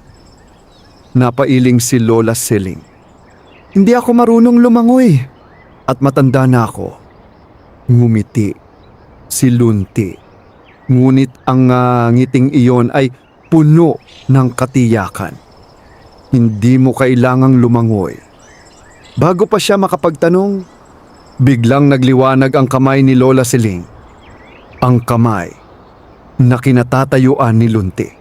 Napailing si Lola Seling. Hindi ako marunong lumangoy at matanda na ako. Ngumiti si Lunti. Ngunit ang ngiting iyon ay puno ng katiyakan. Hindi mo kailangang lumangoy. Bago pa siya makapagtanong, biglang nagliwanag ang kamay ni Lola Seling. Ang kamay na kinatatayuan ni Lunti.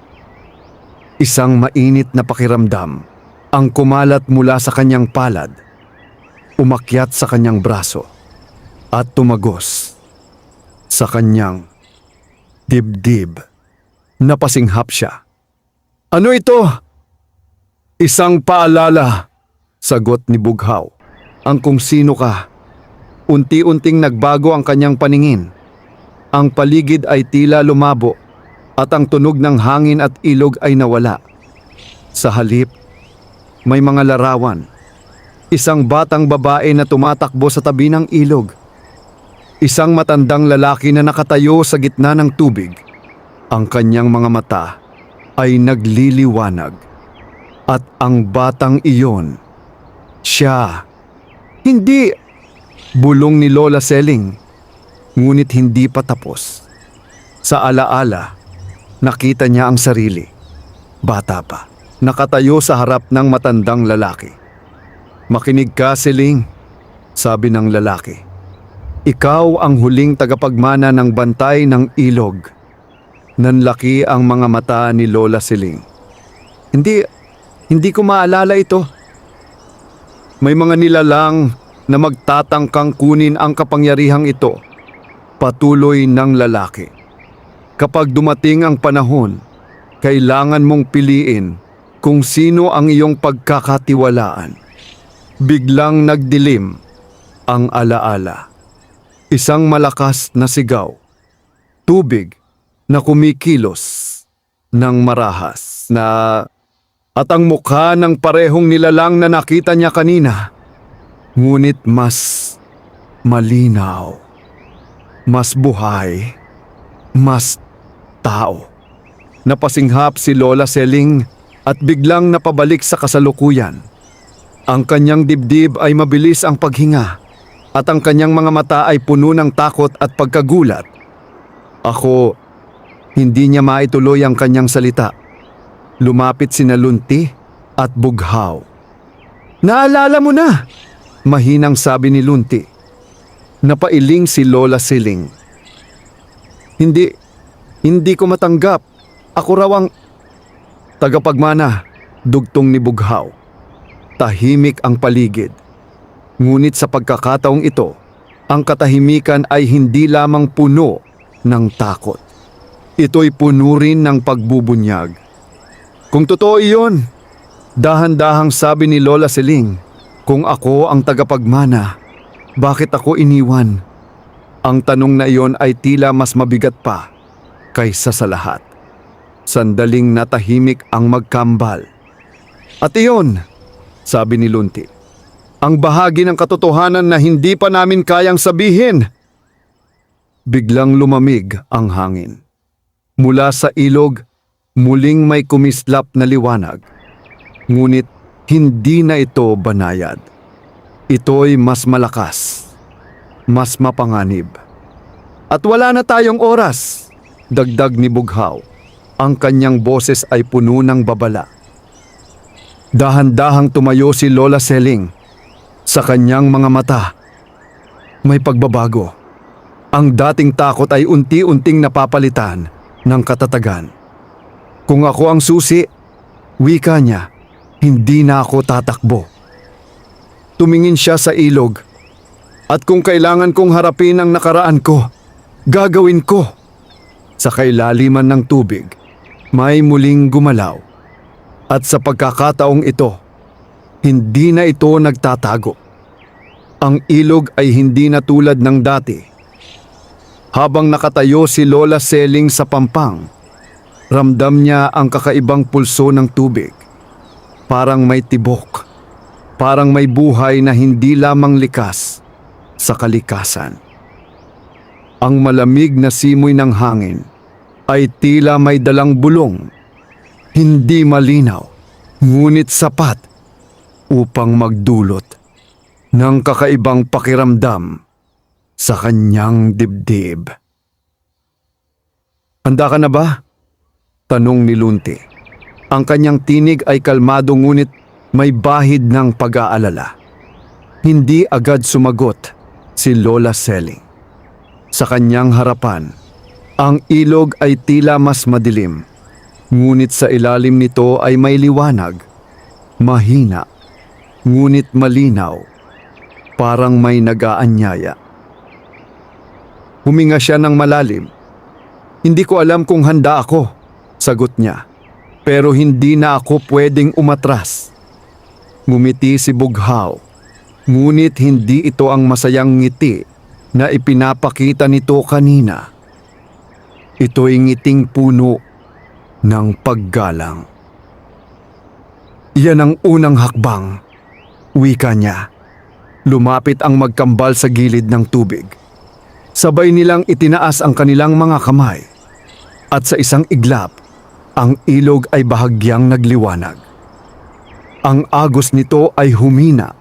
Isang mainit na pakiramdam ang kumalat mula sa kanyang palad, umakyat sa kanyang braso, at tumagos sa kanyang dibdib. Napasinghap siya. Ano ito? Isang paalala, sagot ni Bughaw. Ang kung sino ka. Unti-unting nagbago ang kanyang paningin. Ang paligid ay tila lumabo at ang tunog ng hangin at ilog ay nawala. Sa halip, may mga larawan. Isang batang babae na tumatakbo sa tabi ng ilog. Isang matandang lalaki na nakatayo sa gitna ng tubig. Ang kanyang mga mata ay nagliliwanag. At ang batang iyon, siya. Hindi! Bulong ni Lola Seling. Ngunit hindi pa tapos. Sa alaala, nakita niya ang sarili. Bata pa, nakatayo sa harap ng matandang lalaki. Makinig ka, Seling, sabi ng lalaki. Ikaw ang huling tagapagmana ng bantay ng ilog. Nanlaki ang mga mata ni Lola Seling. Hindi ko maalala ito. May mga nilalang na magtatangkang kunin ang kapangyarihang ito. Patuloy ng lalaki. Kapag dumating ang panahon, kailangan mong piliin kung sino ang iyong pagkakatiwalaan. Biglang nagdilim ang alaala. Isang malakas na sigaw. Tubig na kumikilos ng marahas na at ang mukha ng parehong nilalang na nakita niya kanina. Ngunit mas malinaw, mas buhay, mas tao. Napasinghap si Lola Seling at biglang napabalik sa kasalukuyan. Ang kanyang dibdib ay mabilis ang paghinga at ang kanyang mga mata ay puno ng takot at pagkagulat. Ako, hindi niya maituloy ang kanyang salita. Lumapit sina Lunti at Bughaw. "Naalala mo na!" Mahinang sabi ni Lunti. Napailing si Lola Siling. Hindi ko matanggap. Ako raw ang tagapagmana, dugtong ni Bughaw. Tahimik ang paligid. Ngunit sa pagkakataong ito, ang katahimikan ay hindi lamang puno ng takot. Ito'y puno rin ng pagbubunyag. "Kung totoo iyon," dahan-dahang sabi ni Lola Siling, "kung ako ang tagapagmana, bakit ako iniwan?" Ang tanong na iyon ay tila mas mabigat pa kaysa sa lahat. Sandaling natahimik ang magkambal. "At iyon," sabi ni Lunti, "ang bahagi ng katotohanan na hindi pa namin kayang sabihin." Biglang lumamig ang hangin. Mula sa ilog, muling may kumislap na liwanag. Ngunit hindi na ito banayad. Ito'y mas malakas, mas mapanganib. "At wala na tayong oras," dagdag ni Bughaw. Ang kanyang boses ay puno ng babala. Dahan-dahang tumayo si Lola Seling. Sa kanyang mga mata, may pagbabago. Ang dating takot ay unti-unting napapalitan ng katatagan. "Kung ako ang susi," wika niya, "hindi na ako tatakbo." Tumingin siya sa ilog. "At kung kailangan kong harapin ang nakaraan ko, gagawin ko." Sa kailaliman ng tubig, may muling gumalaw. At sa pagkakataong ito, hindi na ito nagtatago. Ang ilog ay hindi na tulad ng dati. Habang nakatayo si Lola Seling sa pampang, ramdam niya ang kakaibang pulso ng tubig. Parang may tibok, parang may buhay na hindi lamang likas sa kalikasan. Ang malamig na simoy ng hangin ay tila may dalang bulong, hindi malinaw, ngunit sapat upang magdulot ng kakaibang pakiramdam sa kanyang dibdib. "Handa ka na ba?" tanong ni Lunti. Ang kanyang tinig ay kalmado ngunit may bahid ng pag-aalala. Hindi agad sumagot si Lola Seling. Sa kanyang harapan, ang ilog ay tila mas madilim, ngunit sa ilalim nito ay may liwanag, mahina, ngunit malinaw, parang may nag-aanyaya. Huminga siya ng malalim. "Hindi ko alam kung handa ako," sagot niya, "pero hindi na ako pwedeng umatras." Ngumiti si Bughaw, ngunit hindi ito ang masayang ngiti na ipinapakita nito kanina. Ito'y ngiting puno ng paggalang. "Iyan ang unang hakbang," wika niya. Lumapit ang magkambal sa gilid ng tubig. Sabay nilang itinaas ang kanilang mga kamay. At sa isang iglap, ang ilog ay bahagyang nagliwanag. Ang agos nito ay humina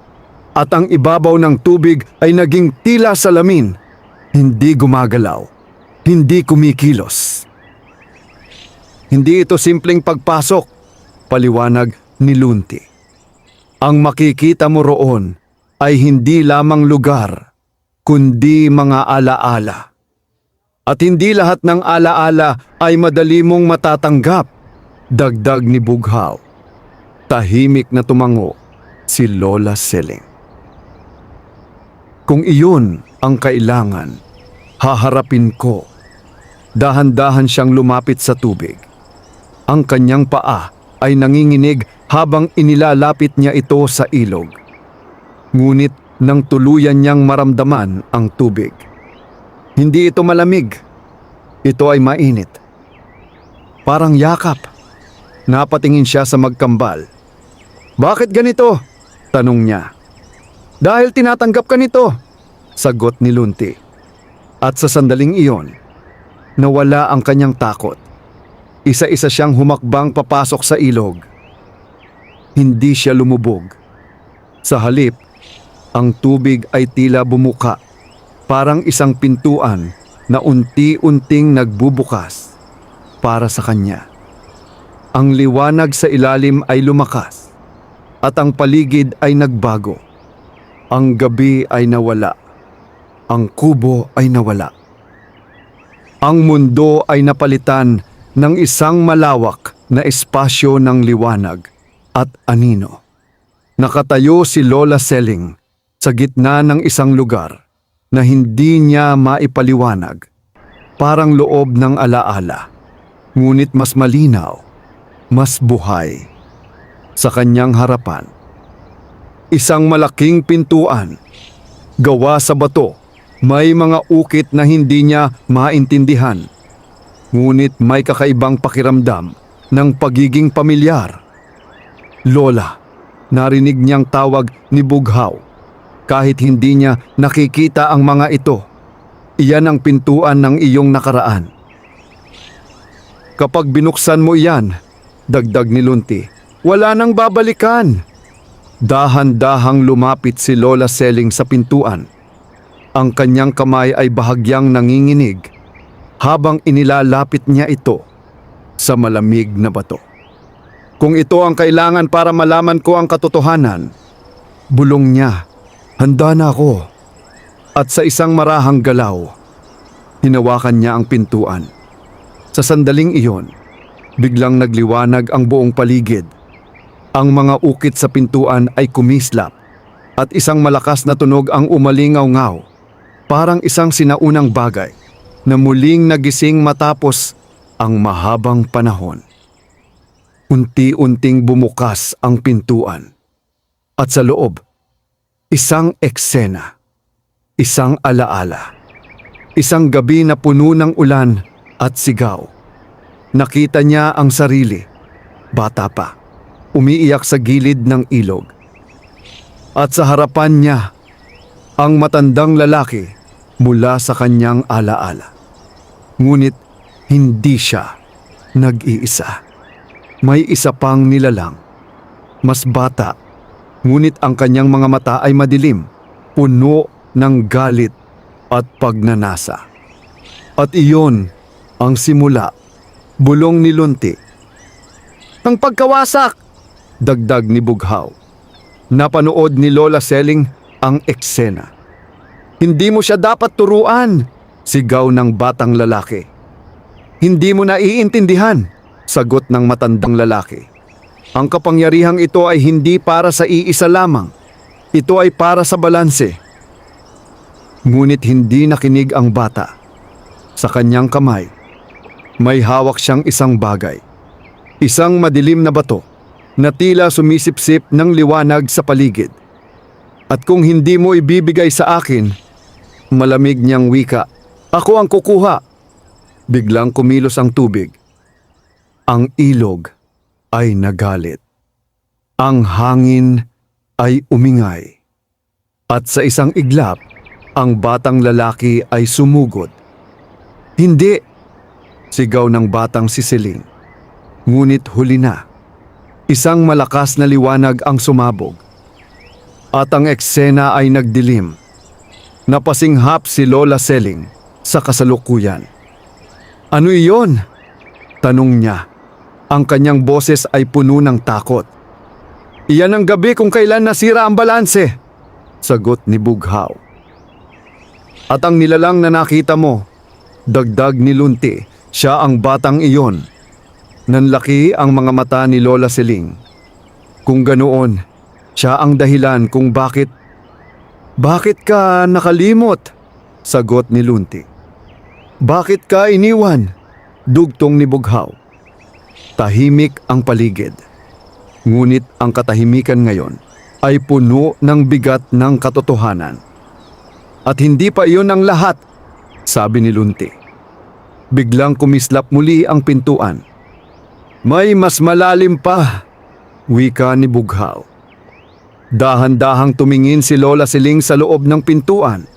at ang ibabaw ng tubig ay naging tila salamin, hindi gumagalaw, hindi kumikilos. "Hindi ito simpleng pagpasok," paliwanag ni Lunti. "Ang makikita mo roon ay hindi lamang lugar, kundi mga alaala. At hindi lahat ng alaala ay madali mong matatanggap," dagdag ni Bughaw. Tahimik na tumango si Lola Seling. Kung iyon ang kailangan, haharapin ko. Dahan-dahan siyang lumapit sa tubig. Ang kanyang paa ay nanginginig habang inilalapit niya ito sa ilog. Ngunit nang tuluyan niyang maramdaman ang tubig. Hindi ito malamig. Ito ay mainit. Parang yakap. Napatingin siya sa magkambal. "Bakit ganito?" tanong niya. "Dahil tinatanggap ka nito," sagot ni Lunti. At sa sandaling iyon, nawala ang kanyang takot. Isa-isa siyang humakbang papasok sa ilog. Hindi siya lumubog. Sa halip, ang tubig ay tila bumuka, parang isang pintuan na unti-unting nagbubukas para sa kanya. Ang liwanag sa ilalim ay lumakas at ang paligid ay nagbago. Ang gabi ay nawala. Ang kubo ay nawala. Ang mundo ay napalitan ng isang malawak na espasyo ng liwanag at anino. Nakatayo si Lola Seling sa gitna ng isang lugar na hindi niya maipaliwanag, parang loob ng alaala, ngunit mas malinaw, mas buhay. Sa kanyang harapan, isang malaking pintuan, gawa sa bato, may mga ukit na hindi niya maintindihan, ngunit may kakaibang pakiramdam ng pagiging pamilyar. "Lola," narinig niyang tawag ni Bughaw. Kahit hindi niya nakikita ang mga ito, iyan ang pintuan ng iyong nakaraan. "Kapag binuksan mo iyan," dagdag ni Lunti, "wala nang babalikan." Dahan-dahang lumapit si Lola Seling sa pintuan. Ang kanyang kamay ay bahagyang nanginginig habang inilalapit niya ito sa malamig na bato. "Kung ito ang kailangan para malaman ko ang katotohanan," bulong niya, "handa na ako." At sa isang marahang galaw, hinawakan niya ang pintuan. Sa sandaling iyon, biglang nagliwanag ang buong paligid. Ang mga ukit sa pintuan ay kumislap at isang malakas na tunog ang umalingaw-ngaw, parang isang sinaunang bagay na muling nagising matapos ang mahabang panahon. Unti-unting bumukas ang pintuan at sa loob, isang eksena, isang alaala, isang gabi na puno ng ulan at sigaw. Nakita niya ang sarili, bata pa, umiiyak sa gilid ng ilog. At sa harapan niya, ang matandang lalaki mula sa kanyang alaala. Ngunit hindi siya nag-iisa. May isa pang nilalang, mas bata, ngunit ang kanyang mga mata ay madilim, puno ng galit at pagnanasa. At iyon ang simula, bulong ni Lunti. "Ang pagkawasak!" dagdag ni Bughaw. Napanood ni Lola Seling ang eksena. "Hindi mo siya dapat turuan!" sigaw ng batang lalaki. "Hindi mo naiintindihan," sagot ng matandang lalaki. "Ang kapangyarihang ito ay hindi para sa iisa lamang. Ito ay para sa balanse." Ngunit hindi nakinig ang bata. Sa kanyang kamay, may hawak siyang isang bagay. Isang madilim na bato na tila sumisipsip ng liwanag sa paligid. "At kung hindi mo ibibigay sa akin," malamig niyang wika, "ako ang kukuha." Biglang kumilos ang tubig. Ang ilog ay nagalit. Ang hangin ay umingay. At sa isang iglap, ang batang lalaki ay sumugod. "Hindi!" sigaw ng batang si Seling. Ngunit huli na. Isang malakas na liwanag ang sumabog. At ang eksena ay nagdilim. Napasinghap si Lola Seling sa kasalukuyan. "Ano iyon?" tanong niya. Ang kanyang boses ay puno ng takot. "Iyan ang gabi kung kailan nasira ang balanse," sagot ni Bughaw. "At ang nilalang na nakita mo," dagdag ni Lunti, "siya ang batang iyon." Nanlaki ang mga mata ni Lola Seling. Kung ganoon, siya ang dahilan kung bakit... Bakit ka nakalimot? Sagot ni Lunti. Bakit ka iniwan? Dugtong ni Bughaw. Tahimik ang paligid. Ngunit ang katahimikan ngayon ay puno ng bigat ng katotohanan. At hindi pa iyon ang lahat, sabi ni Lunti. Biglang kumislap muli ang pintuan. May mas malalim pa, wika ni Bughaw. Dahan-dahang tumingin si Lola Siling sa loob ng pintuan.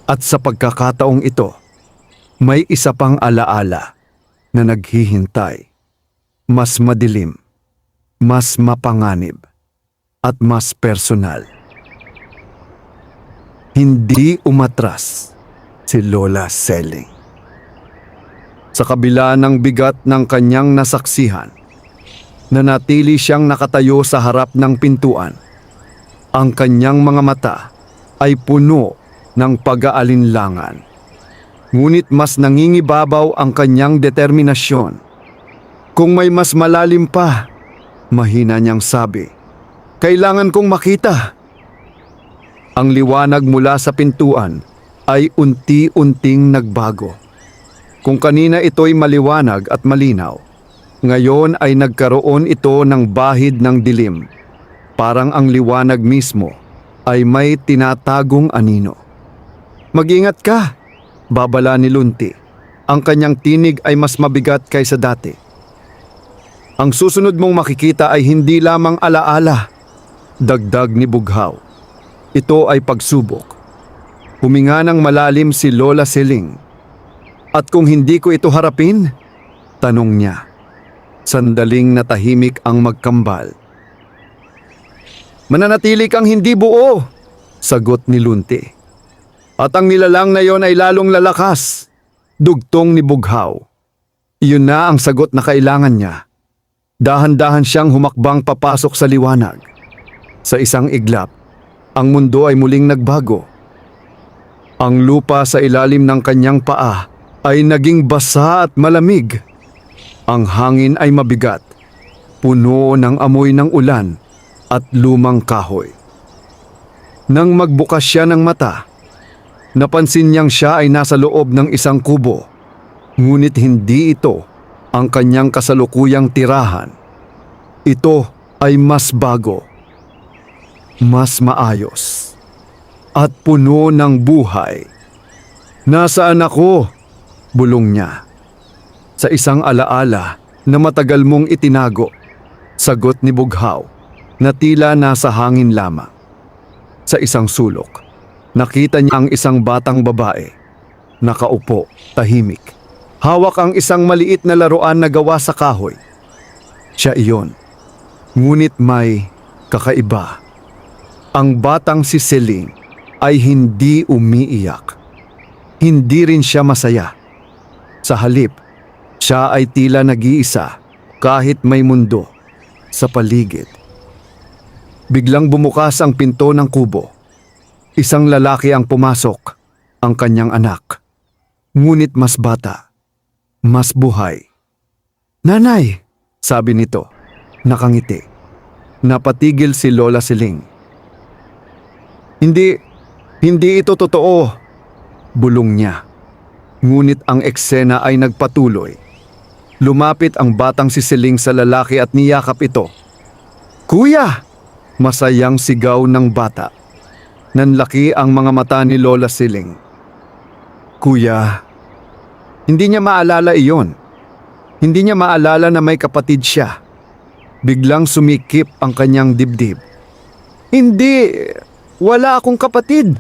At sa pagkakataong ito, may isa pang alaala na naghihintay. Mas madilim, mas mapanganib, at mas personal. Hindi umatras si Lola Siling. Sa kabila ng bigat ng kanyang nasaksihan, nanatili siyang nakatayo sa harap ng pintuan. Ang kanyang mga mata ay puno ng pag-aalinlangan. Ngunit mas nangingibabaw ang kanyang determinasyon. Kung may mas malalim pa, mahina niyang sabi, kailangan kong makita. Ang liwanag mula sa pintuan ay unti-unting nagbago. Kung kanina ito'y maliwanag at malinaw, ngayon ay nagkaroon ito ng bahid ng dilim. Parang ang liwanag mismo ay may tinatagong anino. Mag-ingat ka, babala ni Lunti. Ang kanyang tinig ay mas mabigat kaysa dati. Ang susunod mong makikita ay hindi lamang alaala, dagdag ni Bughaw. Ito ay pagsubok. Huminga ng malalim si Lola Siling. At kung hindi ko ito harapin? Tanong niya. Sandaling natahimik ang magkambal. Mananatili kang hindi buo, sagot ni Lunti. At ang nilalang na yon ay lalong lalakas, dugtong ni Bughaw. Iyon na ang sagot na kailangan niya. Dahan-dahan siyang humakbang papasok sa liwanag. Sa isang iglap, ang mundo ay muling nagbago. Ang lupa sa ilalim ng kanyang paa ay naging basa at malamig. Ang hangin ay mabigat, puno ng amoy ng ulan at lumang kahoy. Nang magbukas siya ng mata, napansin niyang siya ay nasa loob ng isang kubo. Ngunit hindi ito ang kanyang kasalukuyang tirahan. Ito ay mas bago, mas maayos, at puno ng buhay. Nasaan ako? Bulong niya. Sa isang alaala na matagal mong itinago, sagot ni Bughaw, na tila nasa hangin lamang. Sa isang sulok, nakita niya ang isang batang babae. Nakaupo, tahimik. Hawak ang isang maliit na laruan na gawa sa kahoy. Siya iyon. Ngunit may kakaiba. Ang batang si Siling ay hindi umiiyak. Hindi rin siya masaya. Sa halip, siya ay tila nag-iisa kahit may mundo sa paligid. Biglang bumukas ang pinto ng kubo. Isang lalaki ang pumasok, ang kanyang anak. Ngunit mas bata, mas buhay. Nanay, sabi nito, nakangiti. Napatigil si Lola Siling. Hindi ito totoo, bulong niya. Ngunit ang eksena ay nagpatuloy. Lumapit ang batang si Siling sa lalaki at niyakap ito. Kuya! Masayang sigaw ng bata. Nanlaki ang mga mata ni Lola Siling. Kuya, hindi niya maalala iyon. Hindi niya maalala na may kapatid siya. Biglang sumikip ang kanyang dibdib. Hindi, wala akong kapatid,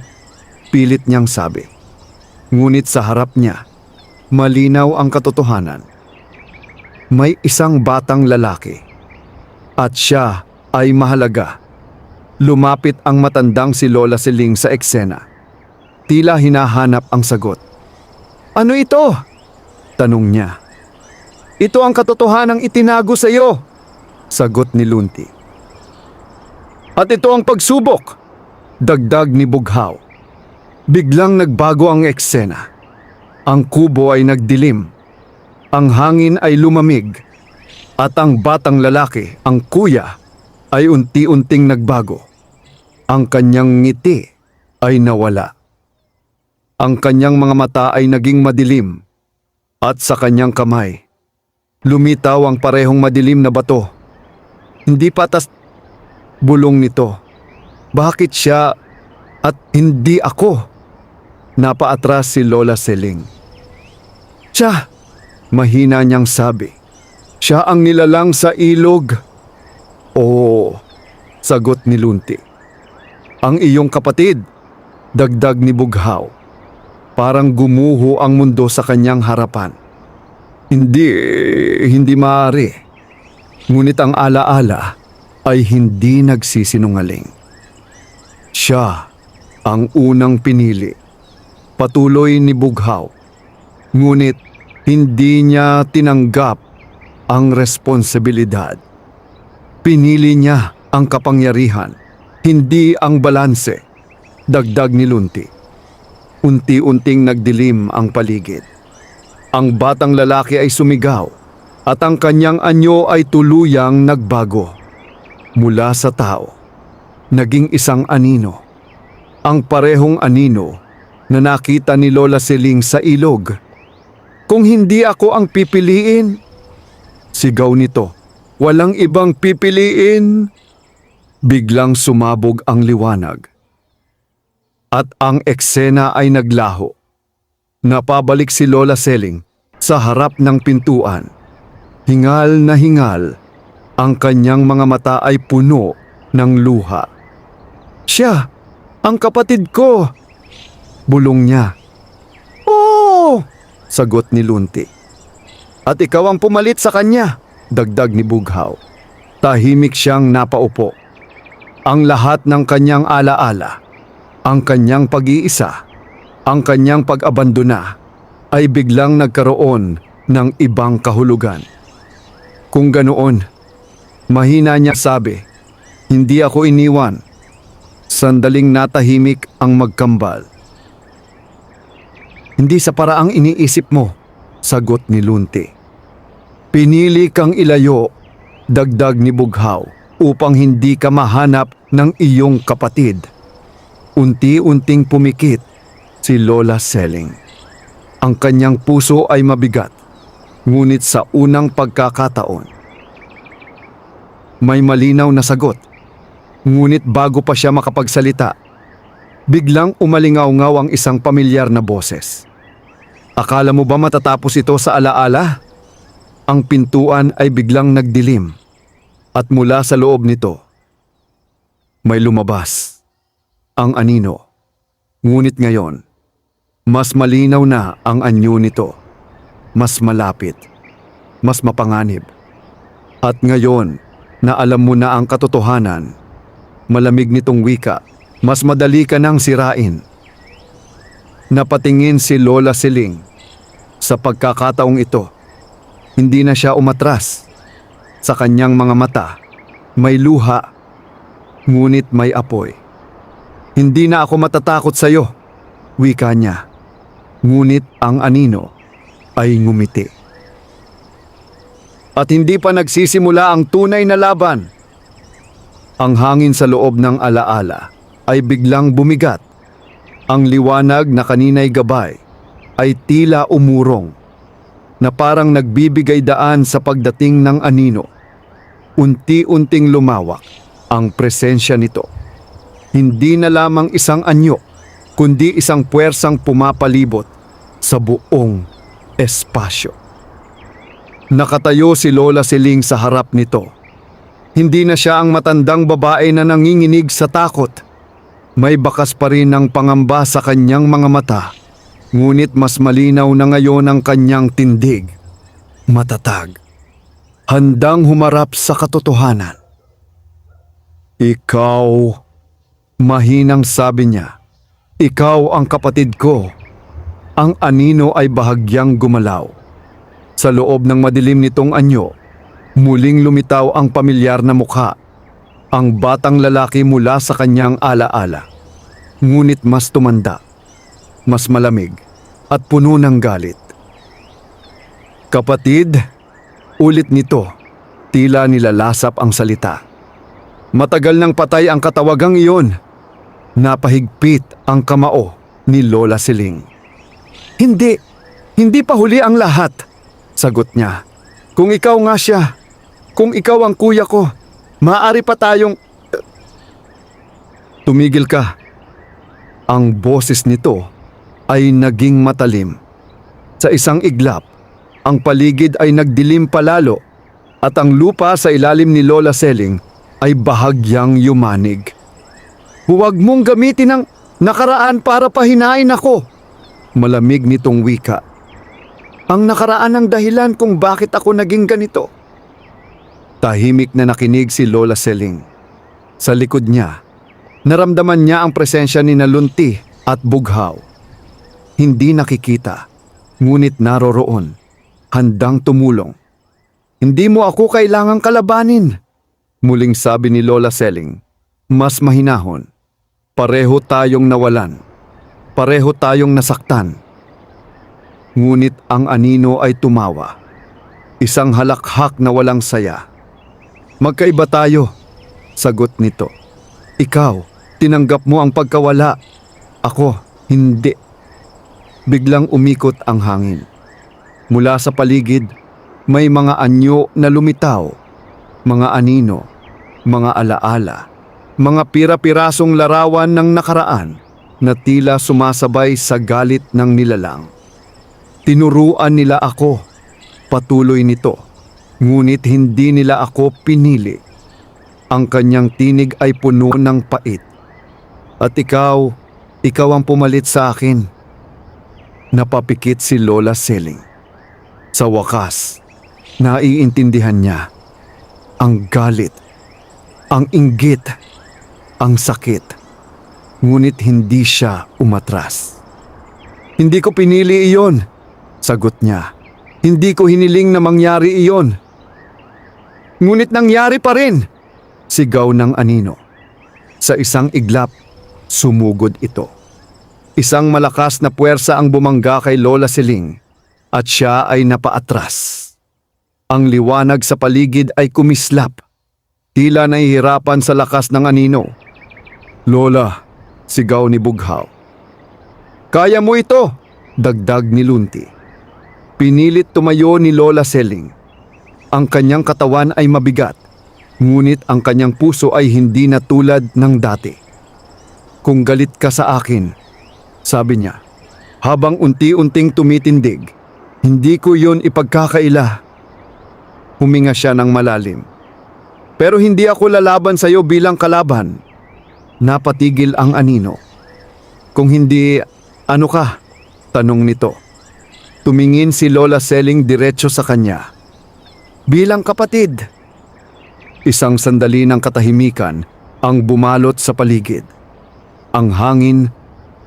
pilit niyang sabi. Ngunit sa harap niya, malinaw ang katotohanan. May isang batang lalaki. At siya ay mahalaga. Lumapit ang matandang si Lola Siling sa eksena. Tila hinahanap ang sagot. Ano ito? Tanong niya. Ito ang katotohanang itinago sa iyo, sagot ni Lunti. At ito ang pagsubok, dagdag ni Bughaw. Biglang nagbago ang eksena. Ang kubo ay nagdilim. Ang hangin ay lumamig. At ang batang lalaki, ang kuya, ay unti-unting nagbago. Ang kanyang ngiti ay nawala. Ang kanyang mga mata ay naging madilim at sa kanyang kamay, lumitaw ang parehong madilim na bato. Hindi patas bulong nito. Bakit siya at hindi ako? Napaatras si Lola Seling. Siya, mahina niyang sabi. Siya ang nilalang sa ilog. Oo, sagot ni Lunti. Ang iyong kapatid, dagdag ni Bughaw. Parang gumuho ang mundo sa kanyang harapan. Hindi maaari. Ngunit ang alaala ay hindi nagsisinungaling. Siya ang unang pinili. Patuloy ni Bughaw. Ngunit hindi niya tinanggap ang responsibilidad. Pinili niya ang kapangyarihan, hindi ang balanse, dagdag ni Lunti. Unti-unting nagdilim ang paligid. Ang batang lalaki ay sumigaw at ang kanyang anyo ay tuluyang nagbago. Mula sa tao, naging isang anino. Ang parehong anino na nakita ni Lola Seling sa ilog. Kung hindi ako ang pipiliin, sigaw nito, walang ibang pipiliin. Biglang sumabog ang liwanag. At ang eksena ay naglaho. Napabalik si Lola Seling sa harap ng pintuan. Hingal na hingal, ang kanyang mga mata ay puno ng luha. Siya, ang kapatid ko! Bulong niya. Oo! Sagot ni Lunti. At ikaw ang pumalit sa kanya, dagdag ni Bughaw. Tahimik siyang napaupo. Ang lahat ng kanyang alaala, ang kanyang pag-iisa, ang kanyang pag-abandona ay biglang nagkaroon ng ibang kahulugan. Kung ganoon, mahina niya sabi, hindi ako iniwan. Sandaling natahimik ang magkambal. Hindi sa paraang iniisip mo, sagot ni Lunti. Pinili kang ilayo, dagdag ni Bughaw, upang hindi ka mahanap ng iyong kapatid. Unti-unting pumikit si Lola Seling. Ang kanyang puso ay mabigat, ngunit sa unang pagkakataon, may malinaw na sagot. Ngunit bago pa siya makapagsalita, biglang umalingaw-ngaw ang isang pamilyar na boses. Akala mo ba matatapos ito sa alaala? Ang pintuan ay biglang nagdilim at mula sa loob nito, may lumabas ang anino. Ngunit ngayon, mas malinaw na ang anyo nito. Mas malapit, mas mapanganib. At ngayon na alam mo na ang katotohanan, malamig nitong wika, mas madali ka nang sirain. Napatingin si Lola Seling. Sa pagkakataong ito, hindi na siya umatras. Sa kanyang mga mata, may luha, ngunit may apoy. Hindi na ako matatakot sa iyo, wika niya. Ngunit ang anino ay ngumiti. At hindi pa nagsisimula ang tunay na laban. Ang hangin sa loob ng alaala ay biglang bumigat. Ang liwanag na kanina'y gabay ay tila umurong, na parang nagbibigay daan sa pagdating ng anino. Unti-unting lumawak ang presensya nito. Hindi na lamang isang anyo, kundi isang puwersang pumapalibot sa buong espasyo. Nakatayo si Lola Seling sa harap nito. Hindi na siya ang matandang babae na nanginginig sa takot. May bakas pa rin ng pangamba sa kanyang mga mata, ngunit mas malinaw na ngayon ang kanyang tindig. Matatag. Handang humarap sa katotohanan. Ikaw, mahinang sabi niya, ikaw ang kapatid ko. Ang anino ay bahagyang gumalaw. Sa loob ng madilim nitong anyo, muling lumitaw ang pamilyar na mukha. Ang batang lalaki mula sa kanyang alaala. Ngunit mas tumanda, mas malamig, at puno ng galit. Kapatid, ulit nito, tila nilalasap ang salita. Matagal nang patay ang katawagang iyon. Napahigpit ang kamao ni Lola Siling. Hindi, hindi pa huli ang lahat, sagot niya. Kung ikaw nga siya, kung ikaw ang kuya ko, maaari pa tayong… Tumigil ka. Ang boses nito ay naging matalim. Sa isang iglap, ang paligid ay nagdilim palalo at ang lupa sa ilalim ni Lola Seling ay bahagyang yumanig. Huwag mong gamitin ang nakaraan para pahinain ako. Malamig nitong wika. Ang nakaraan ang dahilan kung bakit ako naging ganito. Tahimik na nakinig si Lola Seling. Sa likod niya, naramdaman niya ang presensya ni Nalunti at Bughaw. Hindi nakikita, ngunit naroroon, handang tumulong. Hindi mo ako kailangang kalabanin, muling sabi ni Lola Seling. Mas mahinahon. Pareho tayong nawalan. Pareho tayong nasaktan. Ngunit ang anino ay tumawa. Isang halakhak na walang saya. Magkaiba tayo, sagot nito. Ikaw, tinanggap mo ang pagkawala. Ako, hindi. Biglang umikot ang hangin. Mula sa paligid, may mga anyo na lumitaw. Mga anino, mga alaala, mga pira-pirasong larawan ng nakaraan na tila sumasabay sa galit ng nilalang. Tinuruan nila ako, patuloy nito, ngunit hindi nila ako pinili. Ang kanyang tinig ay puno ng pait. At ikaw ang pumalit sa akin. Napapikit si Lola Seling. Sa wakas, naiintindihan niya ang galit, ang inggit, ang sakit. Ngunit hindi siya umatras. Hindi ko pinili iyon, sagot niya. Hindi ko hiniling na mangyari iyon. Ngunit nangyari pa rin, sigaw ng anino. Sa isang iglap, sumugod ito. Isang malakas na puwersa ang bumangga kay Lola Seling at siya ay napaatras. Ang liwanag sa paligid ay kumislap. Tila nahihirapan sa lakas ng anino. Lola, sigaw ni Bughaw. Kaya mo ito, dagdag ni Lunti. Pinilit tumayo ni Lola Seling. Ang kanyang katawan ay mabigat, ngunit ang kanyang puso ay hindi na tulad ng dati. Kung galit ka sa akin, sabi niya, habang unti-unting tumitindig, hindi ko yun ipagkakaila. Huminga siya ng malalim. Pero hindi ako lalaban sa iyo bilang kalaban. Napatigil ang anino. Kung hindi, ano ka? Tanong nito. Tumingin si Lola Seling diretso sa kanya. Bilang kapatid. Isang sandali ng katahimikan ang bumalot sa paligid. Ang hangin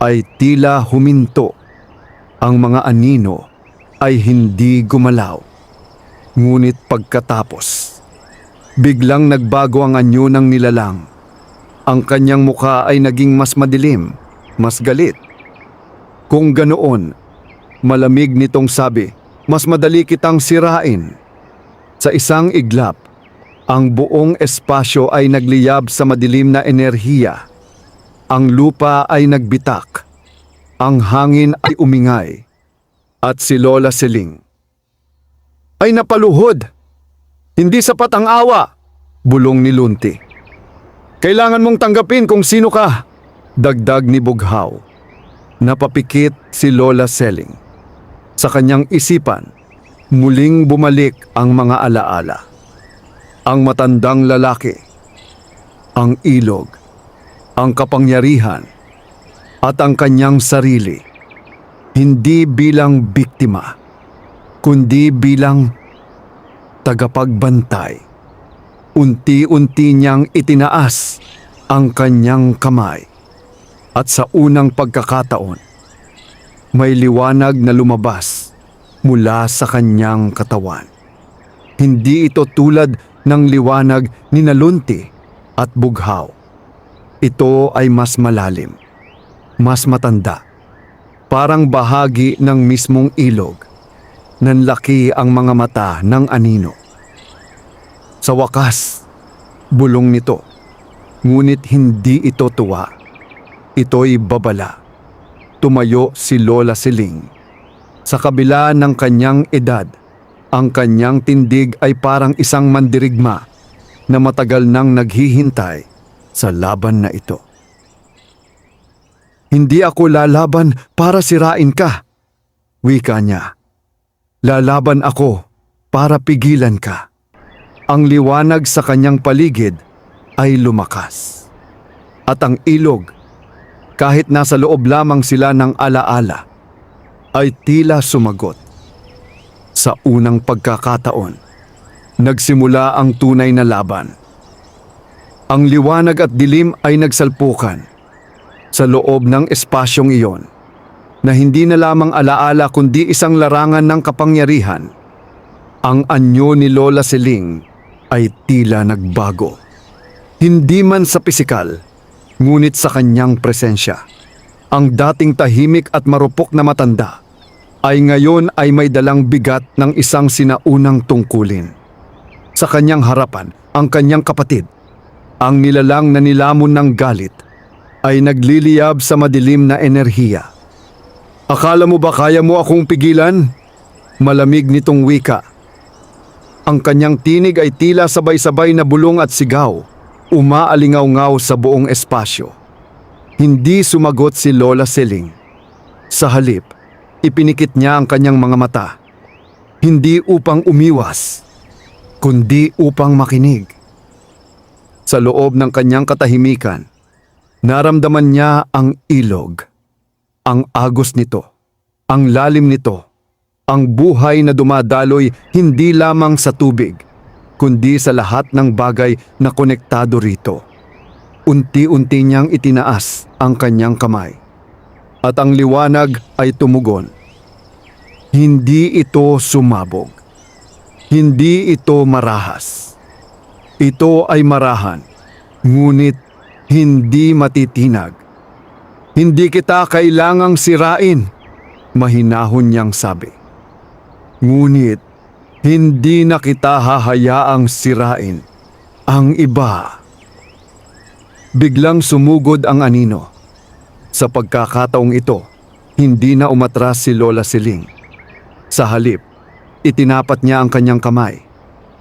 ay tila huminto. Ang mga anino ay hindi gumalaw. Ngunit pagkatapos, biglang nagbago ang anyo ng nilalang. Ang kanyang mukha ay naging mas madilim, mas galit. Kung ganoon, malamig nitong sabi, mas madali kitang sirain. Sa isang iglap, ang buong espasyo ay nagliyab sa madilim na enerhiya. Ang lupa ay nagbitak. Ang hangin ay umingay. At si Lola Seling ay napaluhod. Hindi sapat ang awa, bulong ni Lunti. Kailangan mong tanggapin kung sino ka, dagdag ni Bughaw. Napapikit si Lola Seling. Sa kanyang isipan, muling bumalik ang mga alaala. Ang matandang lalaki, ang ilog, ang kapangyarihan, at ang kanyang sarili. Hindi bilang biktima, kundi bilang tagapagbantay. Unti-unti niyang itinaas ang kanyang kamay. At sa unang pagkakataon, may liwanag na lumabas mula sa kanyang katawan. Hindi ito tulad ng liwanag ni Nalunti at Bughaw. Ito ay mas malalim, mas matanda. Parang bahagi ng mismong ilog. Nanlaki ang mga mata ng anino. Sa wakas, bulong nito, Ngunit hindi ito tuwa. Ito'y babala. Tumayo si Lola Siling. Sa kabila ng kanyang edad, ang kanyang tindig ay parang isang mandirigma na matagal nang naghihintay sa laban na ito. Hindi ako lalaban para sirain ka, wika niya. Lalaban ako para pigilan ka. Ang liwanag sa kanyang paligid ay lumakas. At ang ilog, kahit nasa loob lamang sila ng alaala, ay tila sumagot. Sa unang pagkakataon, nagsimula ang tunay na laban. Ang liwanag at dilim ay nagsalpukan sa loob ng espasyong iyon na hindi na lamang alaala kundi isang larangan ng kapangyarihan. Ang anyo ni Lola Siling ay tila nagbago. Hindi man sa pisikal, ngunit sa kanyang presensya. Ang dating tahimik at marupok na matanda ay ngayon ay may dalang bigat ng isang sinaunang tungkulin. Sa kanyang harapan, ang kanyang kapatid, ang nilalang na nilamon ng galit, ay nagliliyab sa madilim na enerhiya. Akala mo ba kaya mo akong pigilan? Malamig nitong wika. Ang kanyang tinig ay tila sabay-sabay na bulong at sigaw, umaalingaw-ngaw sa buong espasyo. Hindi sumagot si Lola Siling. Sa halip, ipinikit niya ang kanyang mga mata, hindi upang umiwas, kundi upang makinig. Sa loob ng kanyang katahimikan, naramdaman niya ang ilog, ang agos nito, ang lalim nito, ang buhay na dumadaloy hindi lamang sa tubig, kundi sa lahat ng bagay na konektado rito. Unti-unti niyang itinaas ang kanyang kamay, at ang liwanag ay tumugon. Hindi ito sumabog. Hindi ito marahas. Ito ay marahan, ngunit hindi matitinag. Hindi kita kailangang sirain, mahinahon niyang sabi. Ngunit hindi na kita hahayaang sirain ang iba. Biglang sumugod ang anino. Sa pagkakataong ito, hindi na umatras si Lola Siling. Sa halip, itinapat niya ang kanyang kamay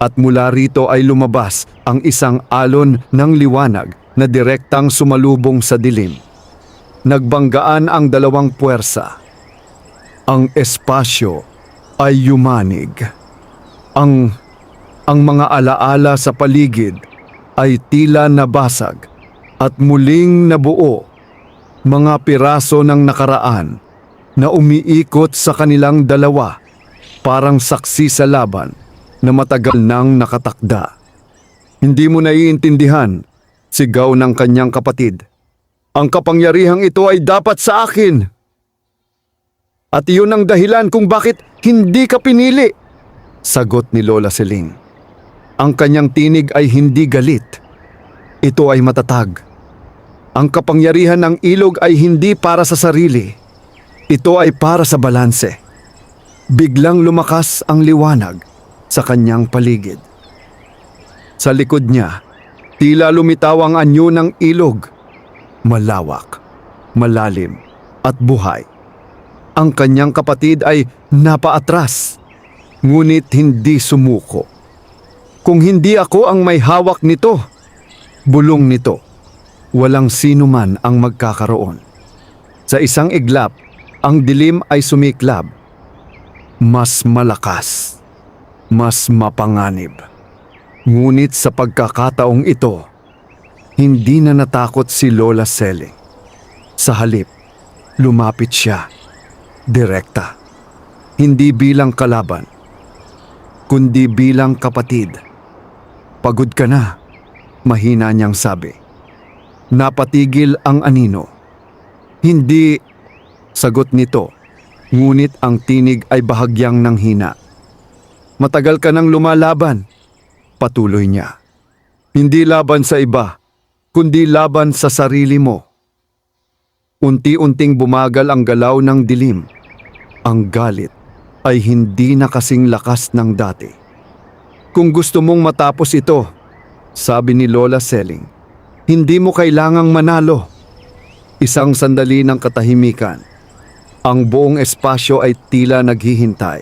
at mula rito ay lumabas ang isang alon ng liwanag na direktang sumalubong sa dilim. Nagbanggaan ang dalawang puwersa. Ang espasyo ay yumanig. Ang mga alaala sa paligid ay tila nabasag at muling nabuo. Mga piraso ng nakaraan na umiikot sa kanilang dalawa, parang saksi sa laban na matagal nang nakatakda. Hindi mo naiintindihan, sigaw ng kanyang kapatid. Ang kapangyarihang ito ay dapat sa akin. At iyon ang dahilan kung bakit hindi ka pinili, sagot ni Lola Siling. Ang kanyang tinig ay hindi galit. Ito ay matatag. Ang kapangyarihan ng ilog ay hindi para sa sarili. Ito ay para sa balanse. Biglang lumakas ang liwanag sa kanyang paligid. Sa likod niya, tila lumitaw ang anyo ng ilog. Malawak, malalim, at buhay. Ang kanyang kapatid ay napaatras, ngunit hindi sumuko. Kung hindi ako ang may hawak nito, bulong nito, walang sino man ang magkakaroon. Sa isang iglap, ang dilim ay sumiklab. Mas malakas, mas mapanganib. Ngunit sa pagkakataong ito, hindi na natakot si Lola Siling. Sa halip, lumapit siya, direkta. Hindi bilang kalaban, kundi bilang kapatid. Pagod ka na, mahina niyang sabi. Napatigil ang anino. Hindi, sagot nito, ngunit ang tinig ay bahagyang nanghina. Matagal ka nang lumalaban, patuloy niya. Hindi laban sa iba, kundi laban sa sarili mo. Unti-unting bumagal ang galaw ng dilim. Ang galit ay hindi na kasing lakas ng dati. Kung gusto mong matapos ito, sabi ni Lola Siling, Hindi mo kailangang manalo. Isang sandali ng katahimikan. Ang buong espasyo ay tila naghihintay.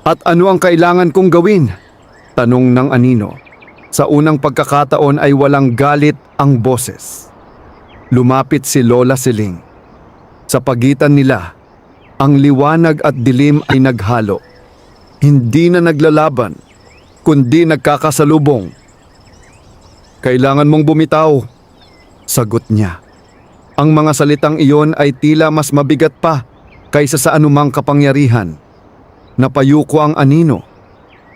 At ano ang kailangan kong gawin? Tanong ng anino. Sa unang pagkakataon ay walang galit ang boses. Lumapit si Lola Siling. Sa pagitan nila, ang liwanag at dilim ay naghalo. Hindi na naglalaban, kundi nagkakasalubong. Kailangan mong bumitaw, sagot niya. Ang mga salitang iyon ay tila mas mabigat pa kaysa sa anumang kapangyarihan. Napayuko ang anino.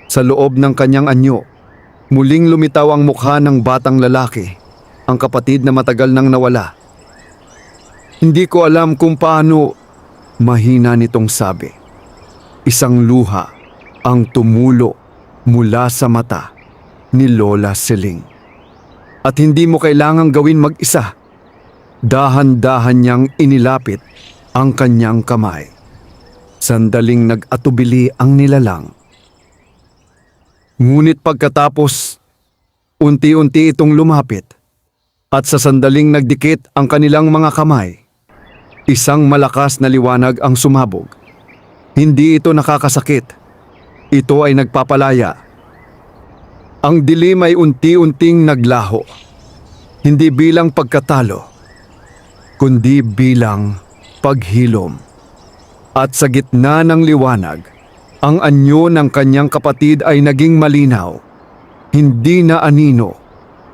Sa loob ng kanyang anyo, muling lumitaw ang mukha ng batang lalaki, ang kapatid na matagal nang nawala. Hindi ko alam kung paano, mahina nitong sabi. Isang luha ang tumulo mula sa mata ni Lola Siling. At hindi mo kailangang gawin mag-isa. Dahan-dahan niyang inilapit ang kanyang kamay. Sandaling nag-atubili ang nilalang. Ngunit pagkatapos, unti-unti itong lumapit at sa sandaling nagdikit ang kanilang mga kamay, isang malakas na liwanag ang sumabog. Hindi ito nakakasakit. Ito ay nagpapalaya. Ang dilim ay unti-unting naglaho. Hindi bilang pagkatalo, kundi bilang paghilom. At sa gitna ng liwanag, ang anyo ng kanyang kapatid ay naging malinaw. Hindi na anino,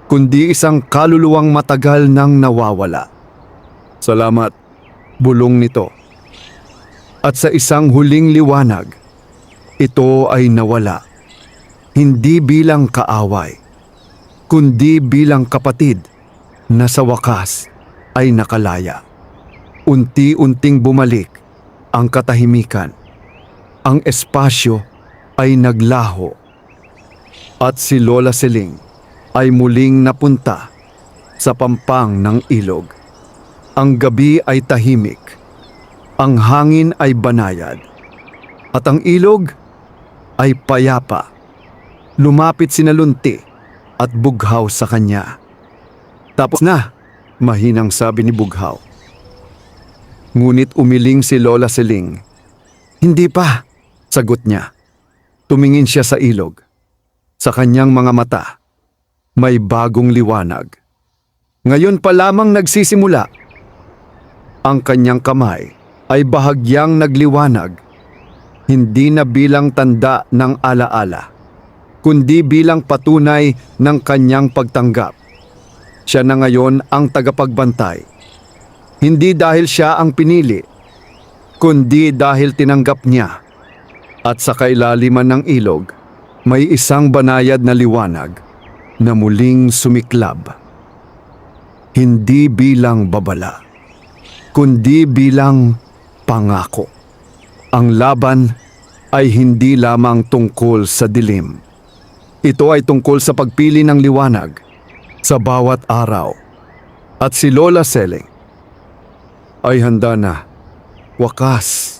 kundi isang kaluluwang matagal nang nawawala. Salamat, bulong nito. At sa isang huling liwanag, ito ay nawala. Hindi bilang kaaway, kundi bilang kapatid na sa wakas ay nakalaya. Unti-unting bumalik ang katahimikan. Ang espasyo ay naglaho. At si Lola Siling ay muling napunta sa pampang ng ilog. Ang gabi ay tahimik. Ang hangin ay banayad. At ang ilog ay payapa. Lumapit sina Lunti at Bughaw sa kanya. Tapos na, mahinang sabi ni Bughaw. Ngunit umiling si Lola Siling. Hindi pa, sagot niya. Tumingin siya sa ilog. Sa kanyang mga mata, may bagong liwanag. Ngayon pa lamang nagsisimula. Ang kanyang kamay ay bahagyang nagliwanag. Hindi na bilang tanda ng alaala, kundi bilang patunay ng kanyang pagtanggap. Siya na ngayon ang tagapagbantay. Hindi dahil siya ang pinili, kundi dahil tinanggap niya. At sa kailaliman ng ilog, may isang banayad na liwanag na muling sumiklab. Hindi bilang babala, kundi bilang pangako. Ang laban ay hindi lamang tungkol sa dilim. Ito ay tungkol sa pagpili ng liwanag sa bawat araw. At si Lola Siling ay handa na. Wakas.